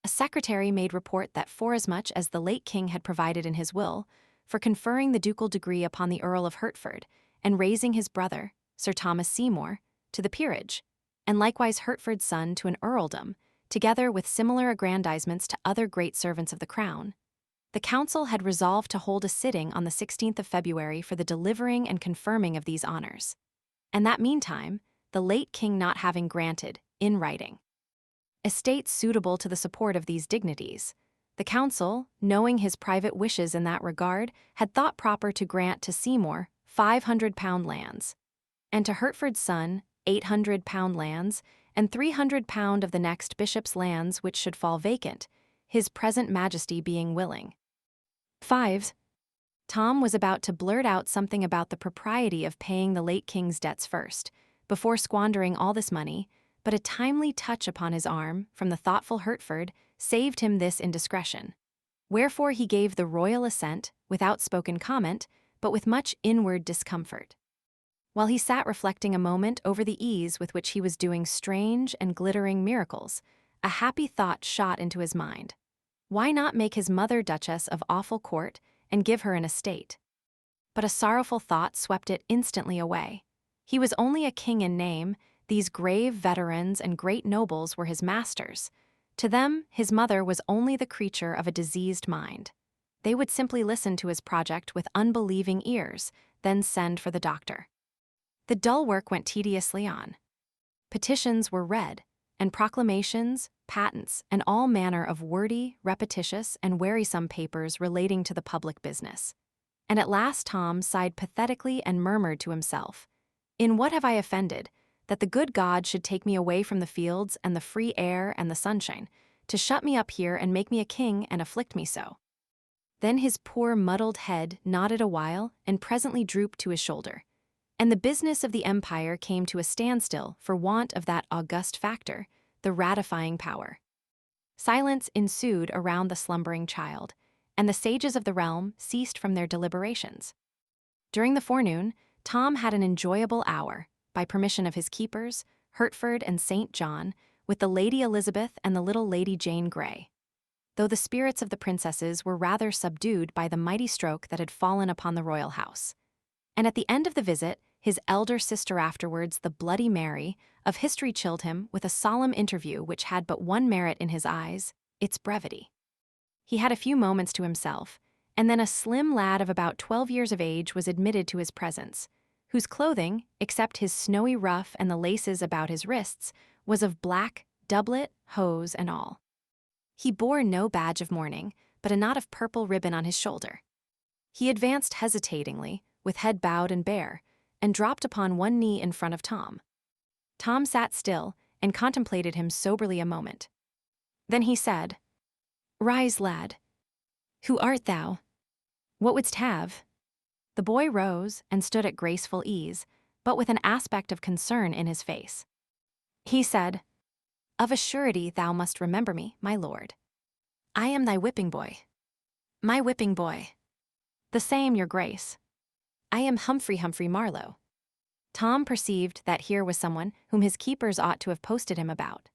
A secretary made report that forasmuch as the late king had provided in his will for conferring the ducal degree upon the Earl of Hertford and raising his brother, Sir Thomas Seymour, to the peerage, and likewise Hertford's son to an earldom, together with similar aggrandizements to other great servants of the crown, the council had resolved to hold a sitting on the 16th of February for the delivering and confirming of these honors, and that meantime, the late king not having granted, in writing, estates suitable to the support of these dignities, the council, knowing his private wishes in that regard, had thought proper to grant to Seymour £500 lands, and to Hertford's son £800 lands, and £300 of the next bishop's lands which should fall vacant, his present majesty being willing. 5. Tom was about to blurt out something about the propriety of paying the late king's debts first, before squandering all this money, but a timely touch upon his arm from the thoughtful Hertford saved him this indiscretion. Wherefore he gave the royal assent, without spoken comment, but with much inward discomfort. While he sat reflecting a moment over the ease with which he was doing strange and glittering miracles, a happy thought shot into his mind. Why not make his mother Duchess of Awful Court and give her an estate? But a sorrowful thought swept it instantly away. He was only a king in name, these grave veterans and great nobles were his masters. To them, his mother was only the creature of a diseased mind. They would simply listen to his project with unbelieving ears, then send for the doctor. The dull work went tediously on. Petitions were read, and proclamations, patents, and all manner of wordy, repetitious, and wearisome papers relating to the public business. And at last Tom sighed pathetically and murmured to himself, "In what have I offended, that the good God should take me away from the fields and the free air and the sunshine, to shut me up here and make me a king and afflict me so?" Then his poor muddled head nodded a while and presently drooped to his shoulder, and the business of the empire came to a standstill for want of that august factor, the ratifying power. Silence ensued around the slumbering child, and the sages of the realm ceased from their deliberations. During the forenoon, Tom had an enjoyable hour, by permission of his keepers, Hertford and St. John, with the Lady Elizabeth and the little Lady Jane Grey, though the spirits of the princesses were rather subdued by the mighty stroke that had fallen upon the royal house. And at the end of the visit, his elder sister afterwards, the Bloody Mary, of history chilled him with a solemn interview which had but one merit in his eyes, its brevity. He had a few moments to himself, and then a slim lad of about 12 years of age was admitted to his presence, whose clothing, except his snowy ruff and the laces about his wrists, was of black, doublet, hose, and all. He bore no badge of mourning, but a knot of purple ribbon on his shoulder. He advanced hesitatingly, with head bowed and bare, and dropped upon one knee in front of Tom. Tom sat still and contemplated him soberly a moment. Then he said, "Rise, lad. Who art thou? What wouldst have?" The boy rose and stood at graceful ease, but with an aspect of concern in his face. He said, "Of a surety thou must remember me, my lord. I am thy whipping boy." "My whipping boy." "The same, your grace. I am Humphrey Marlowe." Tom perceived that here was someone whom his keepers ought to have posted him about.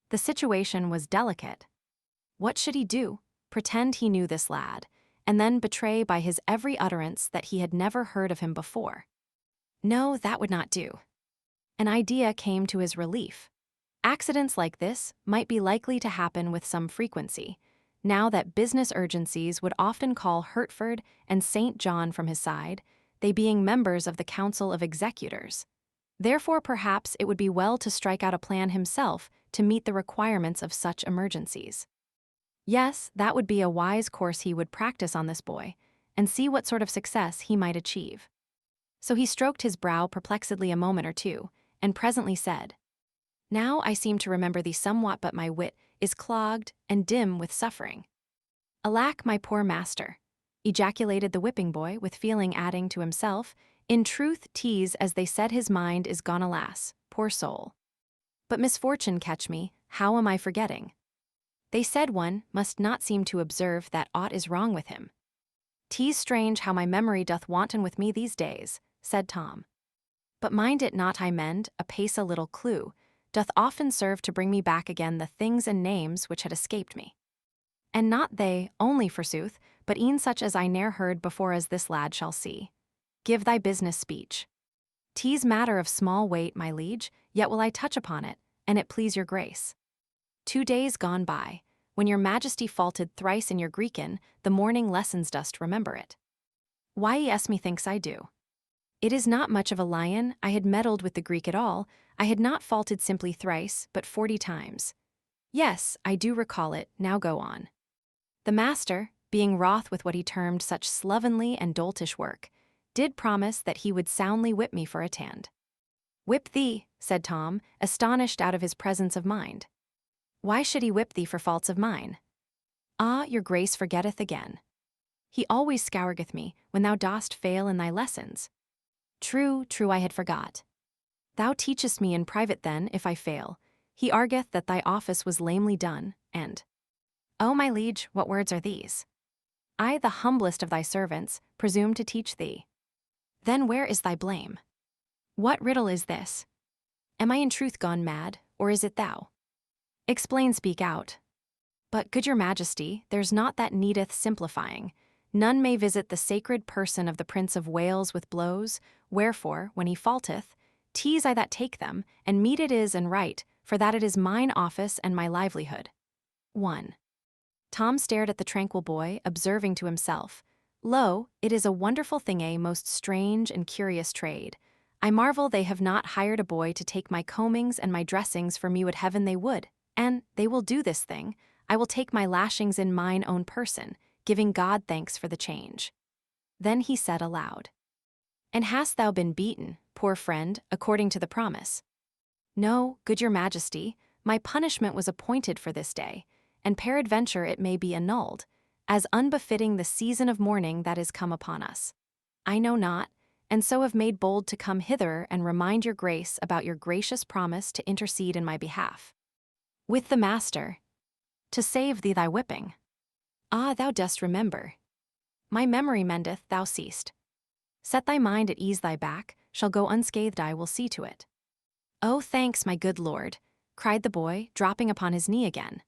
The situation was delicate. What should he do? Pretend he knew this lad, and then betray by his every utterance that he had never heard of him before? No, that would not do. An idea came to his relief. Accidents like this might be likely to happen with some frequency, now that business urgencies would often call Hertford and St. John from his side, they being members of the Council of Executors. Therefore, perhaps it would be well to strike out a plan himself to meet the requirements of such emergencies. Yes, that would be a wise course he would practice on this boy, and see what sort of success he might achieve. So he stroked his brow perplexedly a moment or two, and presently said, "Now I seem to remember thee somewhat, but my wit is clogged and dim with suffering." "Alack, my poor master," ejaculated the whipping boy with feeling, adding to himself, "In truth, 'tis as they said his mind is gone, alas, poor soul." But misfortune catch me, how am I forgetting? They said one must not seem to observe that aught is wrong with him. 'Tis strange how my memory doth wanton with me these days, said Tom. But mind it not I mend, apace a little clue, doth often serve to bring me back again the things and names which had escaped me. And not they, only forsooth, but e'en such as I ne'er heard before as this lad shall see. Give thy business speech. 'Tis matter of small weight, my liege, yet will I touch upon it, and it please your grace. 2 days gone by, when your majesty faulted thrice in your Greekin, the morning lessons dost remember it. Why yes, methinks I do. It is not much of a lion, I had meddled with the Greek at all, I had not faulted simply thrice, but 40 times. Yes, I do recall it, now go on. The master, being wroth with what he termed such slovenly and doltish work, did promise that he would soundly whip me for a tand. Whip thee, said Tom, astonished out of his presence of mind. Why should he whip thee for faults of mine? Ah, your grace forgetteth again. He always scourgeth me, when thou dost fail in thy lessons. True, true, I had forgot. Thou teachest me in private then, if I fail. He argueth that thy office was lamely done, and— Oh, my liege, what words are these? I, the humblest of thy servants, presume to teach thee. Then where is thy blame? What riddle is this? Am I in truth gone mad, or is it thou? Explain, speak out. But, good your majesty, there's naught that needeth simplifying. None may visit the sacred person of the Prince of Wales with blows, wherefore, when he faulteth, 'tis I that take them, and meet it is and right, for that it is mine office and my livelihood. 1. Tom stared at the tranquil boy, observing to himself, Lo, it is a wonderful thing, a most strange and curious trade. I marvel they have not hired a boy to take my combings and my dressings for me, would heaven they would, and they will do this thing. I will take my lashings in mine own person, giving God thanks for the change. Then he said aloud, And hast thou been beaten, poor friend, according to the promise? No, good your majesty, my punishment was appointed for this day, and peradventure it may be annulled, as unbefitting the season of mourning that is come upon us. I know not, and so have made bold to come hither and remind your grace about your gracious promise to intercede in my behalf. With the master, to save thee thy whipping. Ah, thou dost remember. My memory mendeth, thou seest. Set thy mind at ease, thy back shall go unscathed, I will see to it. Oh, thanks, my good lord, cried the boy, dropping upon his knee again.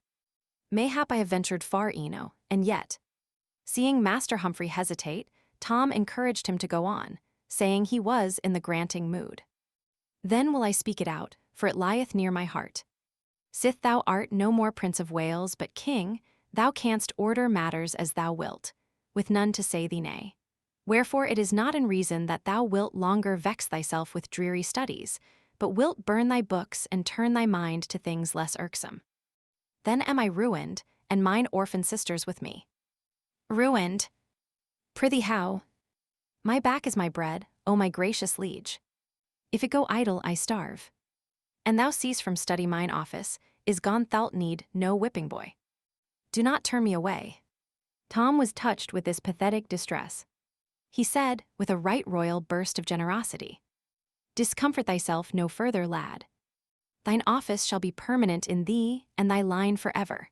Mayhap I have ventured far, Eno, and yet. Seeing Master Humphrey hesitate, Tom encouraged him to go on, saying he was in the granting mood. Then will I speak it out, for it lieth near my heart. Sith thou art no more Prince of Wales but king, thou canst order matters as thou wilt, with none to say thee nay. Wherefore it is not in reason that thou wilt longer vex thyself with dreary studies, but wilt burn thy books and turn thy mind to things less irksome. Then am I ruined, and mine orphan sisters with me. Ruined? Prithee how? My back is my bread, O my gracious liege. If it go idle, I starve. And thou cease from study mine office, is gone thou'lt need no whipping boy. Do not turn me away. Tom was touched with this pathetic distress. He said, with a right royal burst of generosity, Discomfort thyself no further, lad. Thine office shall be permanent in thee and thy line forever.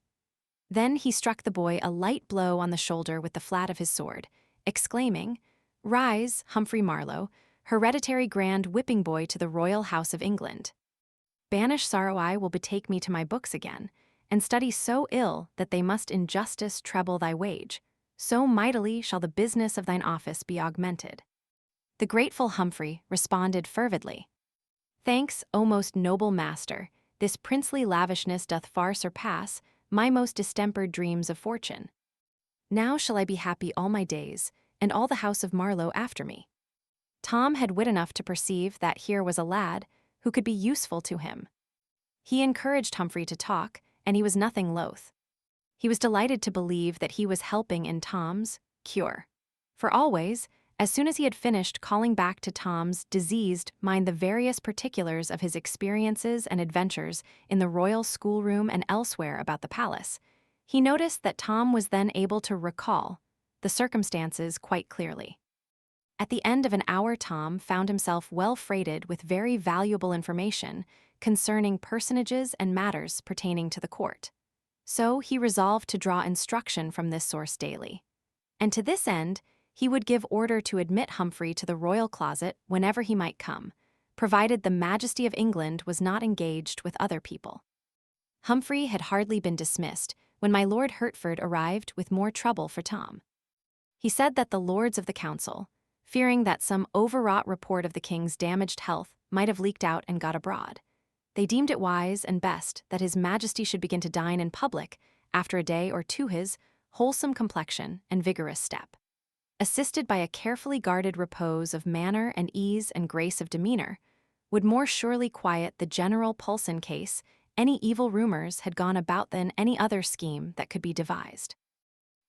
Then he struck the boy a light blow on the shoulder with the flat of his sword, exclaiming, Rise, Humphrey Marlowe, hereditary grand whipping boy to the royal house of England. Banish sorrow, I will betake me to my books again, and study so ill that they must in justice treble thy wage, so mightily shall the business of thine office be augmented. The grateful Humphrey responded fervidly, Thanks, O most noble master, this princely lavishness doth far surpass my most distempered dreams of fortune. Now shall I be happy all my days, and all the house of Marlowe after me. Tom had wit enough to perceive that here was a lad who could be useful to him. He encouraged Humphrey to talk, and he was nothing loath. He was delighted to believe that he was helping in Tom's cure. For always, as soon as he had finished calling back to Tom's diseased mind the various particulars of his experiences and adventures in the royal schoolroom and elsewhere about the palace, he noticed that Tom was then able to recall the circumstances quite clearly. At the end of an hour, Tom found himself well freighted with very valuable information concerning personages and matters pertaining to the court. So he resolved to draw instruction from this source daily. And to this end, he would give order to admit Humphrey to the royal closet whenever he might come, provided the Majesty of England was not engaged with other people. Humphrey had hardly been dismissed when my Lord Hertford arrived with more trouble for Tom. He said that the lords of the council, fearing that some overwrought report of the king's damaged health might have leaked out and got abroad, they deemed it wise and best that His Majesty should begin to dine in public after a day or two his wholesome complexion and vigorous step. Assisted by a carefully guarded repose of manner and ease and grace of demeanor, would more surely quiet the general pulse in case any evil rumors had gone about than any other scheme that could be devised.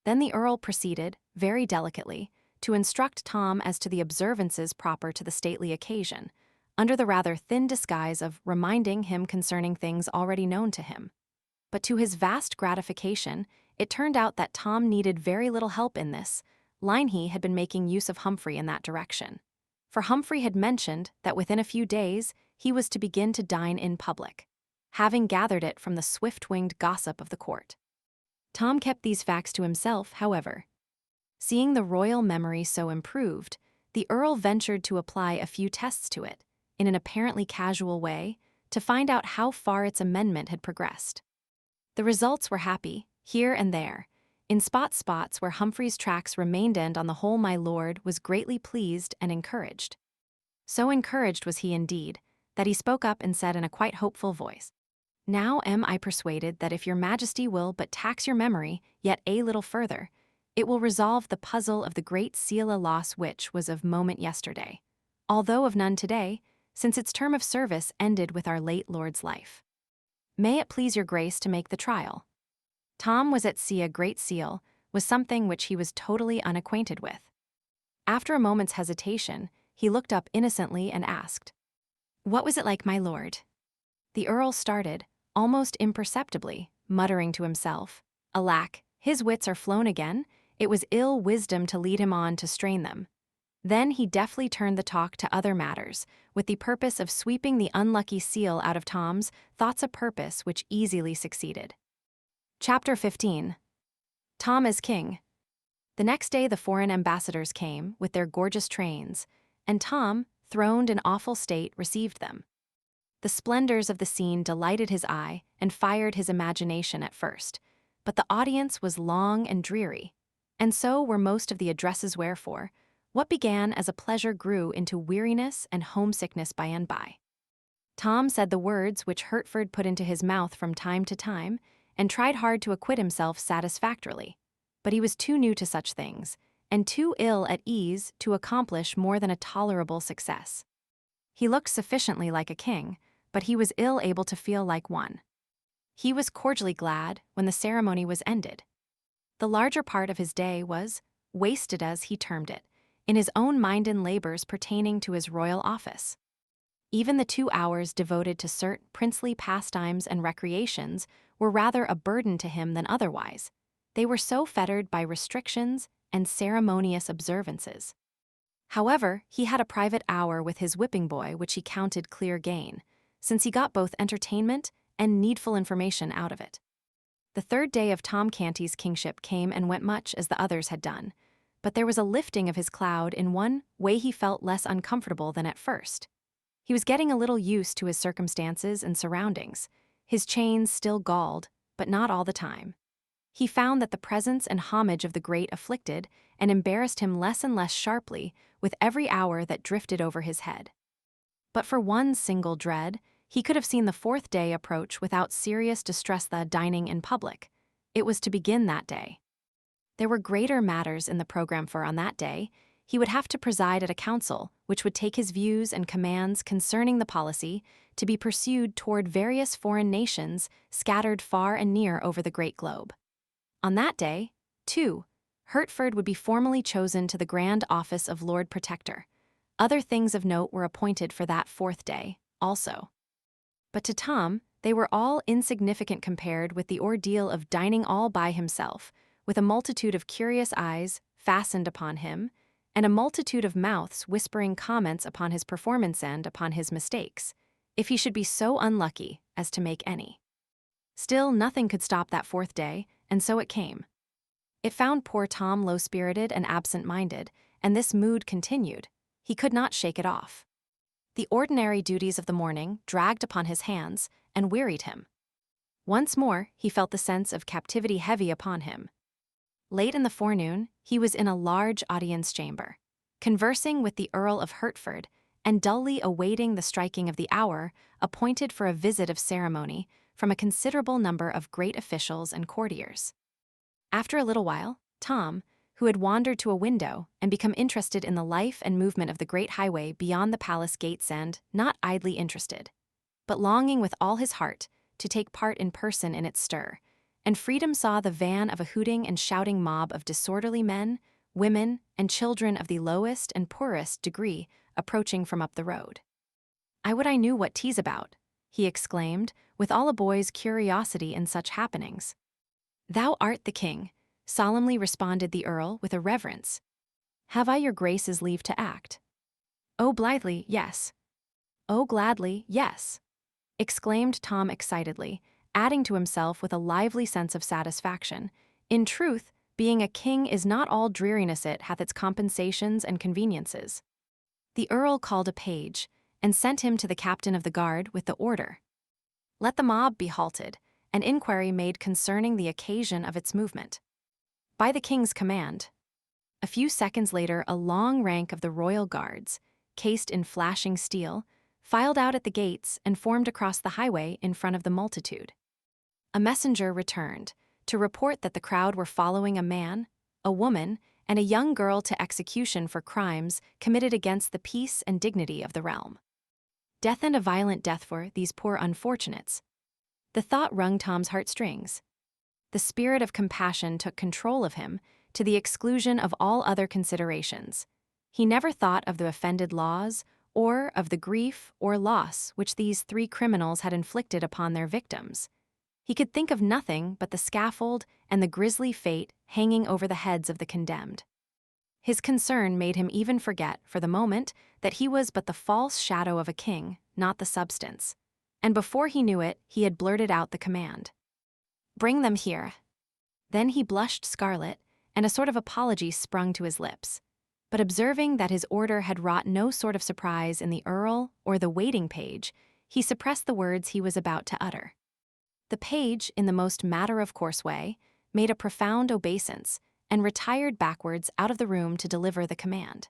Then the Earl proceeded, very delicately, to instruct Tom as to the observances proper to the stately occasion, under the rather thin disguise of reminding him concerning things already known to him. But to his vast gratification, it turned out that Tom needed very little help in this line. He had been making use of Humphrey in that direction. For Humphrey had mentioned that within a few days he was to begin to dine in public, having gathered it from the swift-winged gossip of the court. Tom kept these facts to himself, however. Seeing the royal memory so improved, the Earl ventured to apply a few tests to it, in an apparently casual way, to find out how far its amendment had progressed. The results were happy, here and there, in spots where Humphrey's tracks remained, and on the whole my lord was greatly pleased and encouraged. So encouraged was he indeed, that he spoke up and said in a quite hopeful voice, "Now am I persuaded that if your Majesty will but tax your memory yet a little further, it will resolve the puzzle of the great Selah loss which was of moment yesterday, although of none today, since its term of service ended with our late lord's life. May it please your grace to make the trial." Tom was at sea. A great seal was something which he was totally unacquainted with. After a moment's hesitation, he looked up innocently and asked, "What was it like, my lord?" The Earl started, almost imperceptibly, muttering to himself, "Alack, his wits are flown again. It was ill wisdom to lead him on to strain them." Then he deftly turned the talk to other matters, with the purpose of sweeping the unlucky seal out of Tom's thoughts, a purpose which easily succeeded. Chapter 15. Tom as King. The next day the foreign ambassadors came, with their gorgeous trains, and Tom, throned in awful state, received them. The splendors of the scene delighted his eye and fired his imagination at first, but the audience was long and dreary, and so were most of the addresses, wherefore what began as a pleasure grew into weariness and homesickness by and by. Tom said the words which Hertford put into his mouth from time to time, and tried hard to acquit himself satisfactorily, but he was too new to such things, and too ill at ease to accomplish more than a tolerable success. He looked sufficiently like a king, but he was ill able to feel like one. He was cordially glad when the ceremony was ended. The larger part of his day was wasted, as he termed it, in his own mind and labors pertaining to his royal office. Even the 2 hours devoted to certain princely pastimes and recreations were rather a burden to him than otherwise. They were so fettered by restrictions and ceremonious observances. However, he had a private hour with his whipping boy which he counted clear gain, since he got both entertainment and needful information out of it. The third day of Tom Canty's kingship came and went much as the others had done, but there was a lifting of his cloud. In one way he felt less uncomfortable than at first. He was getting a little used to his circumstances and surroundings. His chains still galled, but not all the time. He found that the presence and homage of the great afflicted and embarrassed him less and less sharply with every hour that drifted over his head. But for one single dread, he could have seen the fourth day approach without serious distress: the dining in public. It was to begin that day. There were greater matters in the program, for on that day he would have to preside at a council which would take his views and commands concerning the policy to be pursued toward various foreign nations scattered far and near over the great globe. On that day, too, Hertford would be formally chosen to the grand office of Lord Protector. Other things of note were appointed for that fourth day, also. But to Tom, they were all insignificant compared with the ordeal of dining all by himself, with a multitude of curious eyes fastened upon him, and a multitude of mouths whispering comments upon his performance and upon his mistakes, if he should be so unlucky as to make any. Still, nothing could stop that fourth day, and so it came. It found poor Tom low-spirited and absent-minded, and this mood continued. He could not shake it off. The ordinary duties of the morning dragged upon his hands and wearied him. Once more, he felt the sense of captivity heavy upon him. Late in the forenoon, he was in a large audience chamber, conversing with the Earl of Hertford and dully awaiting the striking of the hour appointed for a visit of ceremony from a considerable number of great officials and courtiers. After a little while, Tom, who had wandered to a window and become interested in the life and movement of the great highway beyond the palace gates and, not idly interested, but longing with all his heart to take part in person in its stir, and freedom saw the van of a hooting and shouting mob of disorderly men, women, and children of the lowest and poorest degree approaching from up the road. "I would I knew what 'tis about," he exclaimed, with all a boy's curiosity in such happenings. "Thou art the king," solemnly responded the earl with a reverence. "Have I your grace's leave to act?" "Oh, blithely, yes." "Oh, gladly, yes," exclaimed Tom excitedly, adding to himself with a lively sense of satisfaction. "In truth, being a king is not all dreariness, it hath its compensations and conveniences." The earl called a page, and sent him to the captain of the guard with the order, "Let the mob be halted, and inquiry made concerning the occasion of its movement." By the king's command. A few seconds later, a long rank of the royal guards, cased in flashing steel, filed out at the gates and formed across the highway in front of the multitude. A messenger returned to report that the crowd were following a man, a woman, and a young girl to execution for crimes committed against the peace and dignity of the realm. Death, and a violent death for these poor unfortunates. The thought wrung Tom's heartstrings. The spirit of compassion took control of him, to the exclusion of all other considerations. He never thought of the offended laws, or of the grief or loss which these three criminals had inflicted upon their victims. He could think of nothing but the scaffold and the grisly fate hanging over the heads of the condemned. His concern made him even forget, for the moment, that he was but the false shadow of a king, not the substance. And before he knew it, he had blurted out the command, "Bring them here." Then he blushed scarlet, and a sort of apology sprung to his lips. But observing that his order had wrought no sort of surprise in the earl or the waiting page, he suppressed the words he was about to utter. The page, in the most matter-of-course way, made a profound obeisance and retired backwards out of the room to deliver the command.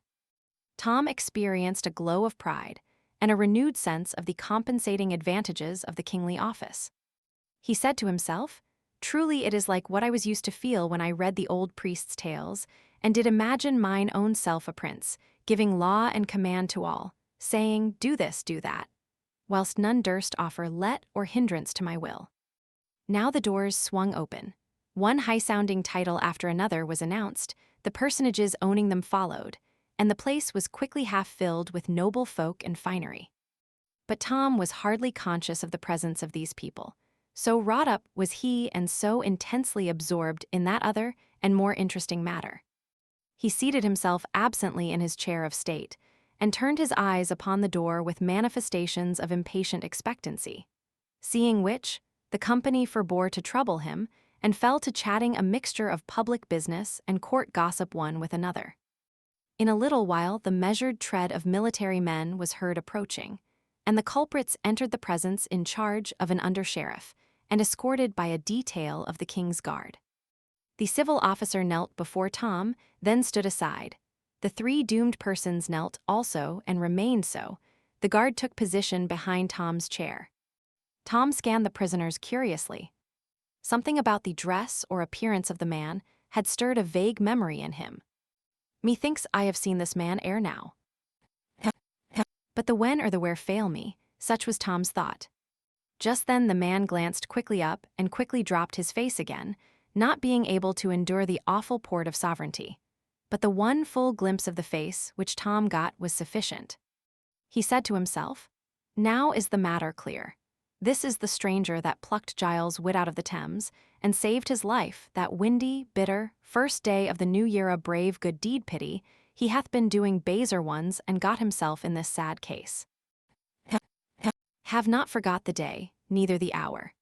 Tom experienced a glow of pride and a renewed sense of the compensating advantages of the kingly office. He said to himself, "Truly it is like what I was used to feel when I read the old priest's tales, and did imagine mine own self a prince, giving law and command to all, saying, 'Do this, do that,' whilst none durst offer let or hindrance to my will." Now the doors swung open. One high-sounding title after another was announced, the personages owning them followed, and the place was quickly half-filled with noble folk and finery. But Tom was hardly conscious of the presence of these people. So wrought up was he and so intensely absorbed in that other and more interesting matter. He seated himself absently in his chair of state, and turned his eyes upon the door with manifestations of impatient expectancy. Seeing which, the company forbore to trouble him, and fell to chatting a mixture of public business and court gossip one with another. In a little while the measured tread of military men was heard approaching, and the culprits entered the presence in charge of an under-sheriff, and escorted by a detail of the king's guard. The civil officer knelt before Tom, then stood aside. The three doomed persons knelt also and remained so. The guard took position behind Tom's chair. Tom scanned the prisoners curiously. Something about the dress or appearance of the man had stirred a vague memory in him. "Methinks I have seen this man ere now. But the when or the where fail me," such was Tom's thought. Just then the man glanced quickly up and quickly dropped his face again, not being able to endure the awful port of sovereignty. But the one full glimpse of the face which Tom got was sufficient. He said to himself, "Now is the matter clear. This is the stranger that plucked Giles' wit out of the Thames, and saved his life that windy, bitter, first day of the new year. A brave good deed, pity, he hath been doing baser ones and got himself in this sad case. Have not forgot the day, neither the hour.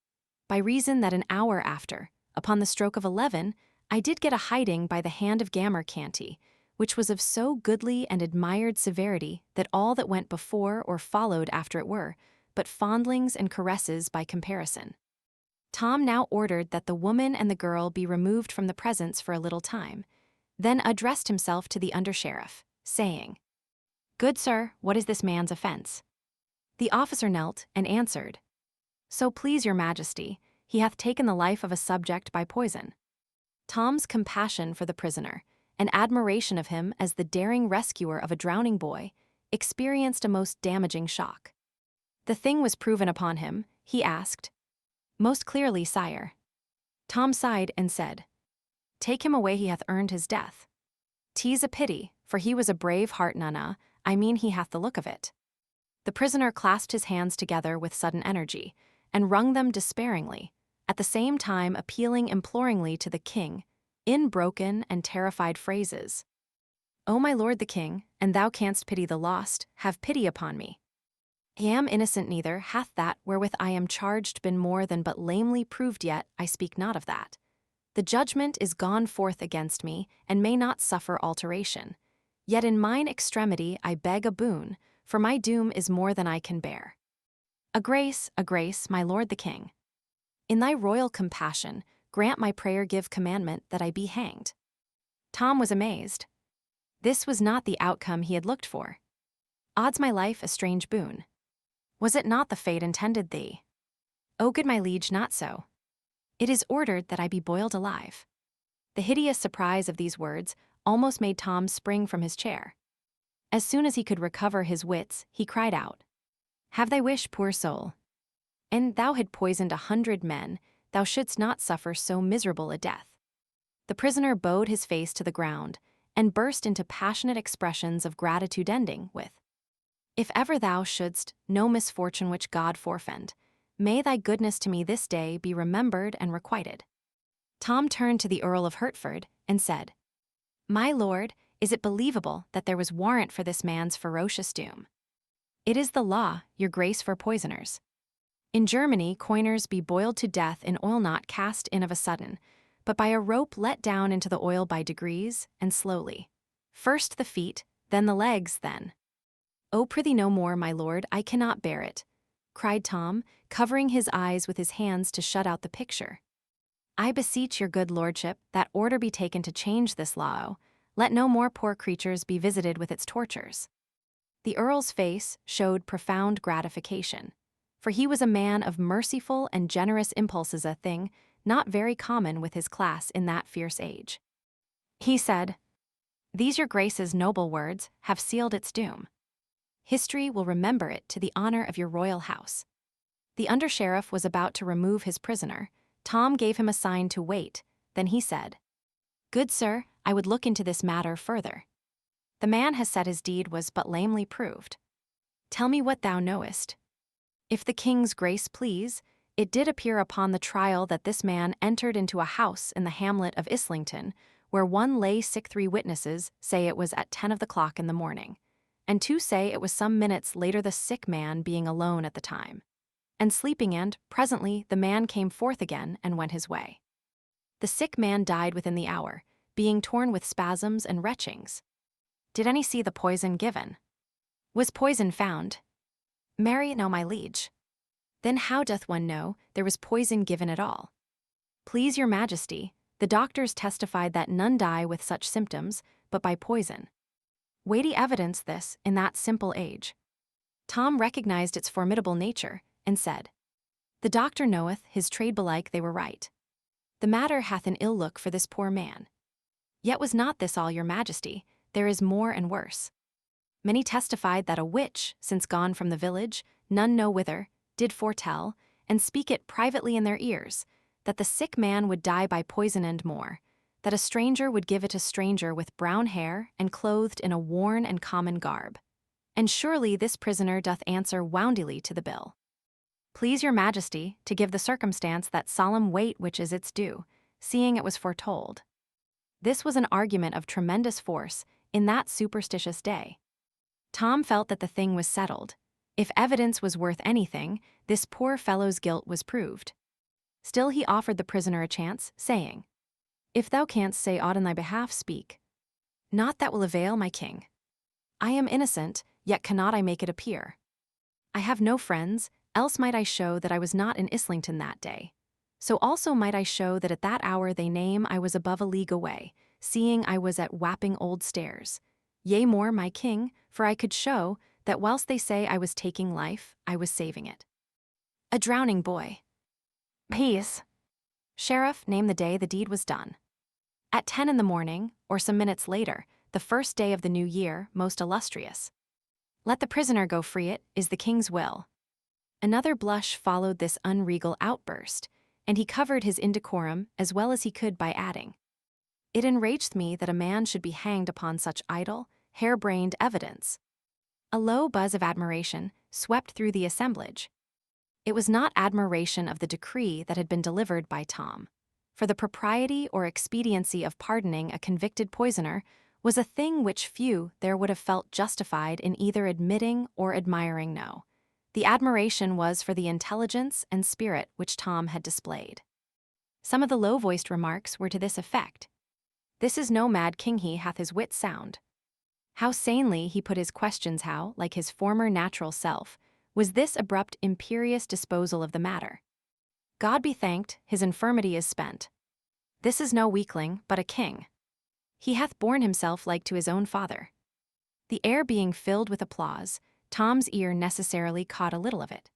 By reason that an hour after, upon the stroke of 11, I did get a hiding by the hand of Gammer Canty, which was of so goodly and admired severity that all that went before or followed after it were, but fondlings and caresses by comparison. Tom now ordered that the woman and the girl be removed from the presence for a little time, then addressed himself to the under-sheriff, saying, "Good sir, what is this man's offense?" The officer knelt and answered, "So please your majesty, he hath taken the life of a subject by poison." Tom's compassion for the prisoner, and admiration of him as the daring rescuer of a drowning boy, experienced a most damaging shock. The thing was proven upon him, he asked. "Most clearly, sire." Tom sighed and said, "Take him away, he hath earned his death. 'Tis a pity, for he was a brave heart, nunna, I mean he hath the look of it." The prisoner clasped his hands together with sudden energy, and wrung them despairingly, at the same time appealing imploringly to the king, in broken and terrified phrases. "O my lord the king, and thou canst pity the lost, have pity upon me. I am innocent, neither hath that wherewith I am charged been more than but lamely proved, yet I speak not of that. The judgment is gone forth against me, and may not suffer alteration. Yet in mine extremity I beg a boon, for my doom is more than I can bear. A grace, my lord the king. In thy royal compassion, grant my prayer, give commandment that I be hanged." Tom was amazed. This was not the outcome he had looked for. "Odds my life, a strange boon. Was it not the fate intended thee?" "O good my liege, not so. It is ordered that I be boiled alive." The hideous surprise of these words almost made Tom spring from his chair. As soon as he could recover his wits, he cried out, "Have thy wish, poor soul. An thou had poisoned 100 men, thou shouldst not suffer so miserable a death." The prisoner bowed his face to the ground, and burst into passionate expressions of gratitude, ending with, "If ever thou shouldst know misfortune which God forfend, may thy goodness to me this day be remembered and requited." Tom turned to the Earl of Hertford and said, "My lord, is it believable that there was warrant for this man's ferocious doom?" "It is the law, your grace, for poisoners. In Germany, coiners be boiled to death in oil not cast in of a sudden, but by a rope let down into the oil by degrees and slowly. First the feet, then the legs, then—" "Oh, prithee no more, my lord, I cannot bear it," cried Tom, covering his eyes with his hands to shut out the picture. "I beseech your good lordship that order be taken to change this law. Let no more poor creatures be visited with its tortures." The Earl's face showed profound gratification, for he was a man of merciful and generous impulses, a thing not very common with his class in that fierce age. He said, "These your grace's noble words have sealed its doom. History will remember it to the honor of your royal house." The under-sheriff was about to remove his prisoner. Tom gave him a sign to wait, then he said, "Good sir, I would look into this matter further. The man has said his deed was but lamely proved. Tell me what thou knowest." "If the king's grace please, it did appear upon the trial that this man entered into a house in the hamlet of Islington, where one lay sick. 3 witnesses say it was at 10 of the clock in the morning, and 2 say it was some minutes later, the sick man being alone at the time, and sleeping, and presently the man came forth again and went his way. The sick man died within the hour, being torn with spasms and retchings. Did any see the poison given? Was poison found?" "Marry, no, my liege." "Then how doth one know there was poison given at all?" "Please your majesty, the doctors testified that none die with such symptoms, but by poison." Weighty evidence this in that simple age. Tom recognized its formidable nature, and said, "The doctor knoweth his trade, belike they were right. The matter hath an ill look for this poor man. Yet was not this all, your majesty, there is more and worse. Many testified that a witch, since gone from the village, none know whither, did foretell, and speak it privately in their ears, that the sick man would die by poison, and more, that a stranger would give it a stranger with brown hair and clothed in a worn and common garb. And surely this prisoner doth answer woundily to the bill. Please your majesty to give the circumstance that solemn weight which is its due, seeing it was foretold." This was an argument of tremendous force, in that superstitious day. Tom felt that the thing was settled. If evidence was worth anything, this poor fellow's guilt was proved. Still he offered the prisoner a chance, saying, "If thou canst say aught in thy behalf, speak. Naught that will avail, my king. I am innocent, yet cannot I make it appear. I have no friends, else might I show that I was not in Islington that day. So also might I show that at that hour they name I was above a league away, seeing I was at Wapping Old Stairs. Yea more, my king, for I could show that whilst they say I was taking life, I was saving it. A drowning boy. Peace. Sheriff, name the day the deed was done. At 10 in the morning, or some minutes later, the first day of the new year, most illustrious. Let the prisoner go free, it is the king's will." Another blush followed this unregal outburst, and he covered his indecorum as well as he could by adding, "It enraged me that a man should be hanged upon such idle, hair-brained evidence." A low buzz of admiration swept through the assemblage. It was not admiration of the decree that had been delivered by Tom, for the propriety or expediency of pardoning a convicted poisoner was a thing which few there would have felt justified in either admitting or admiring. No, the admiration was for the intelligence and spirit which Tom had displayed. Some of the low-voiced remarks were to this effect: "This is no mad king, he hath his wit sound." How sanely he put his questions, how, like his former natural self, was this abrupt imperious disposal of the matter. God be thanked, his infirmity is spent. This is no weakling, but a king. He hath borne himself like to his own father. The air being filled with applause, Tom's ear necessarily caught a little of it.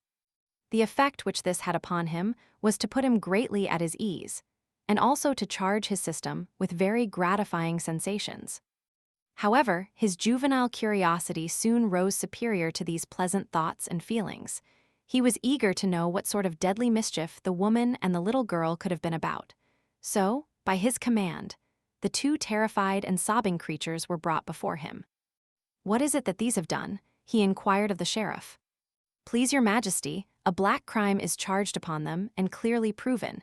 The effect which this had upon him was to put him greatly at his ease, and also to charge his system with very gratifying sensations. However, his juvenile curiosity soon rose superior to these pleasant thoughts and feelings. He was eager to know what sort of deadly mischief the woman and the little girl could have been about. So, by his command, the two terrified and sobbing creatures were brought before him. "What is it that these have done?" he inquired of the sheriff. "Please your majesty, a black crime is charged upon them and clearly proven,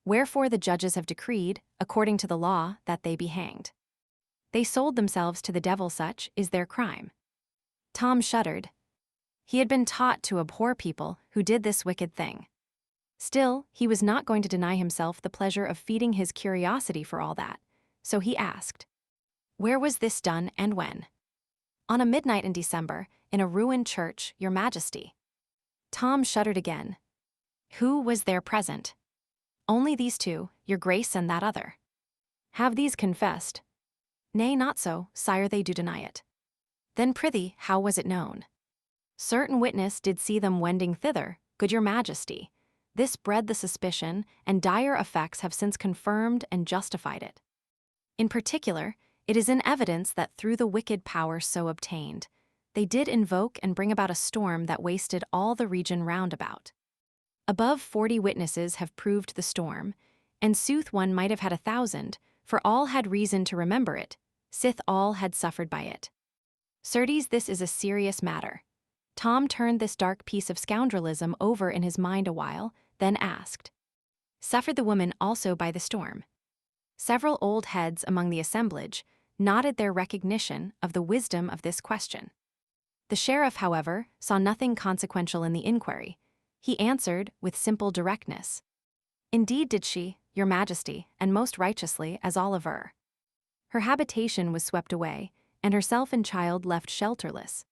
wherefore the judges have decreed, according to the law, that they be hanged. They sold themselves to the devil, such is their crime." Tom shuddered. He had been taught to abhor people who did this wicked thing. Still, he was not going to deny himself the pleasure of feeding his curiosity for all that, so he asked, "Where was this done and when?" "On a midnight in December, in a ruined church, your majesty." Tom shuddered again. "Who was there present?" "Only these two, your grace and that other." "Have these confessed?" "Nay, not so, sire, they do deny it." "Then prithee, how was it known?" "Certain witness did see them wending thither, good your majesty. This bred the suspicion, and dire effects have since confirmed and justified it. In particular, it is in evidence that through the wicked power so obtained, they did invoke and bring about a storm that wasted all the region round about. Above 40 witnesses have proved the storm, and sooth one might have had 1,000, for all had reason to remember it, sith all had suffered by it. Certes, this is a serious matter." Tom turned this dark piece of scoundrelism over in his mind a while, then asked, "Suffered the woman also by the storm?" Several old heads among the assemblage nodded their recognition of the wisdom of this question. The sheriff, however, saw nothing consequential in the inquiry. He answered with simple directness, "Indeed did she, your majesty, and most righteously, as all aver. Her habitation was swept away, and herself and child left shelterless.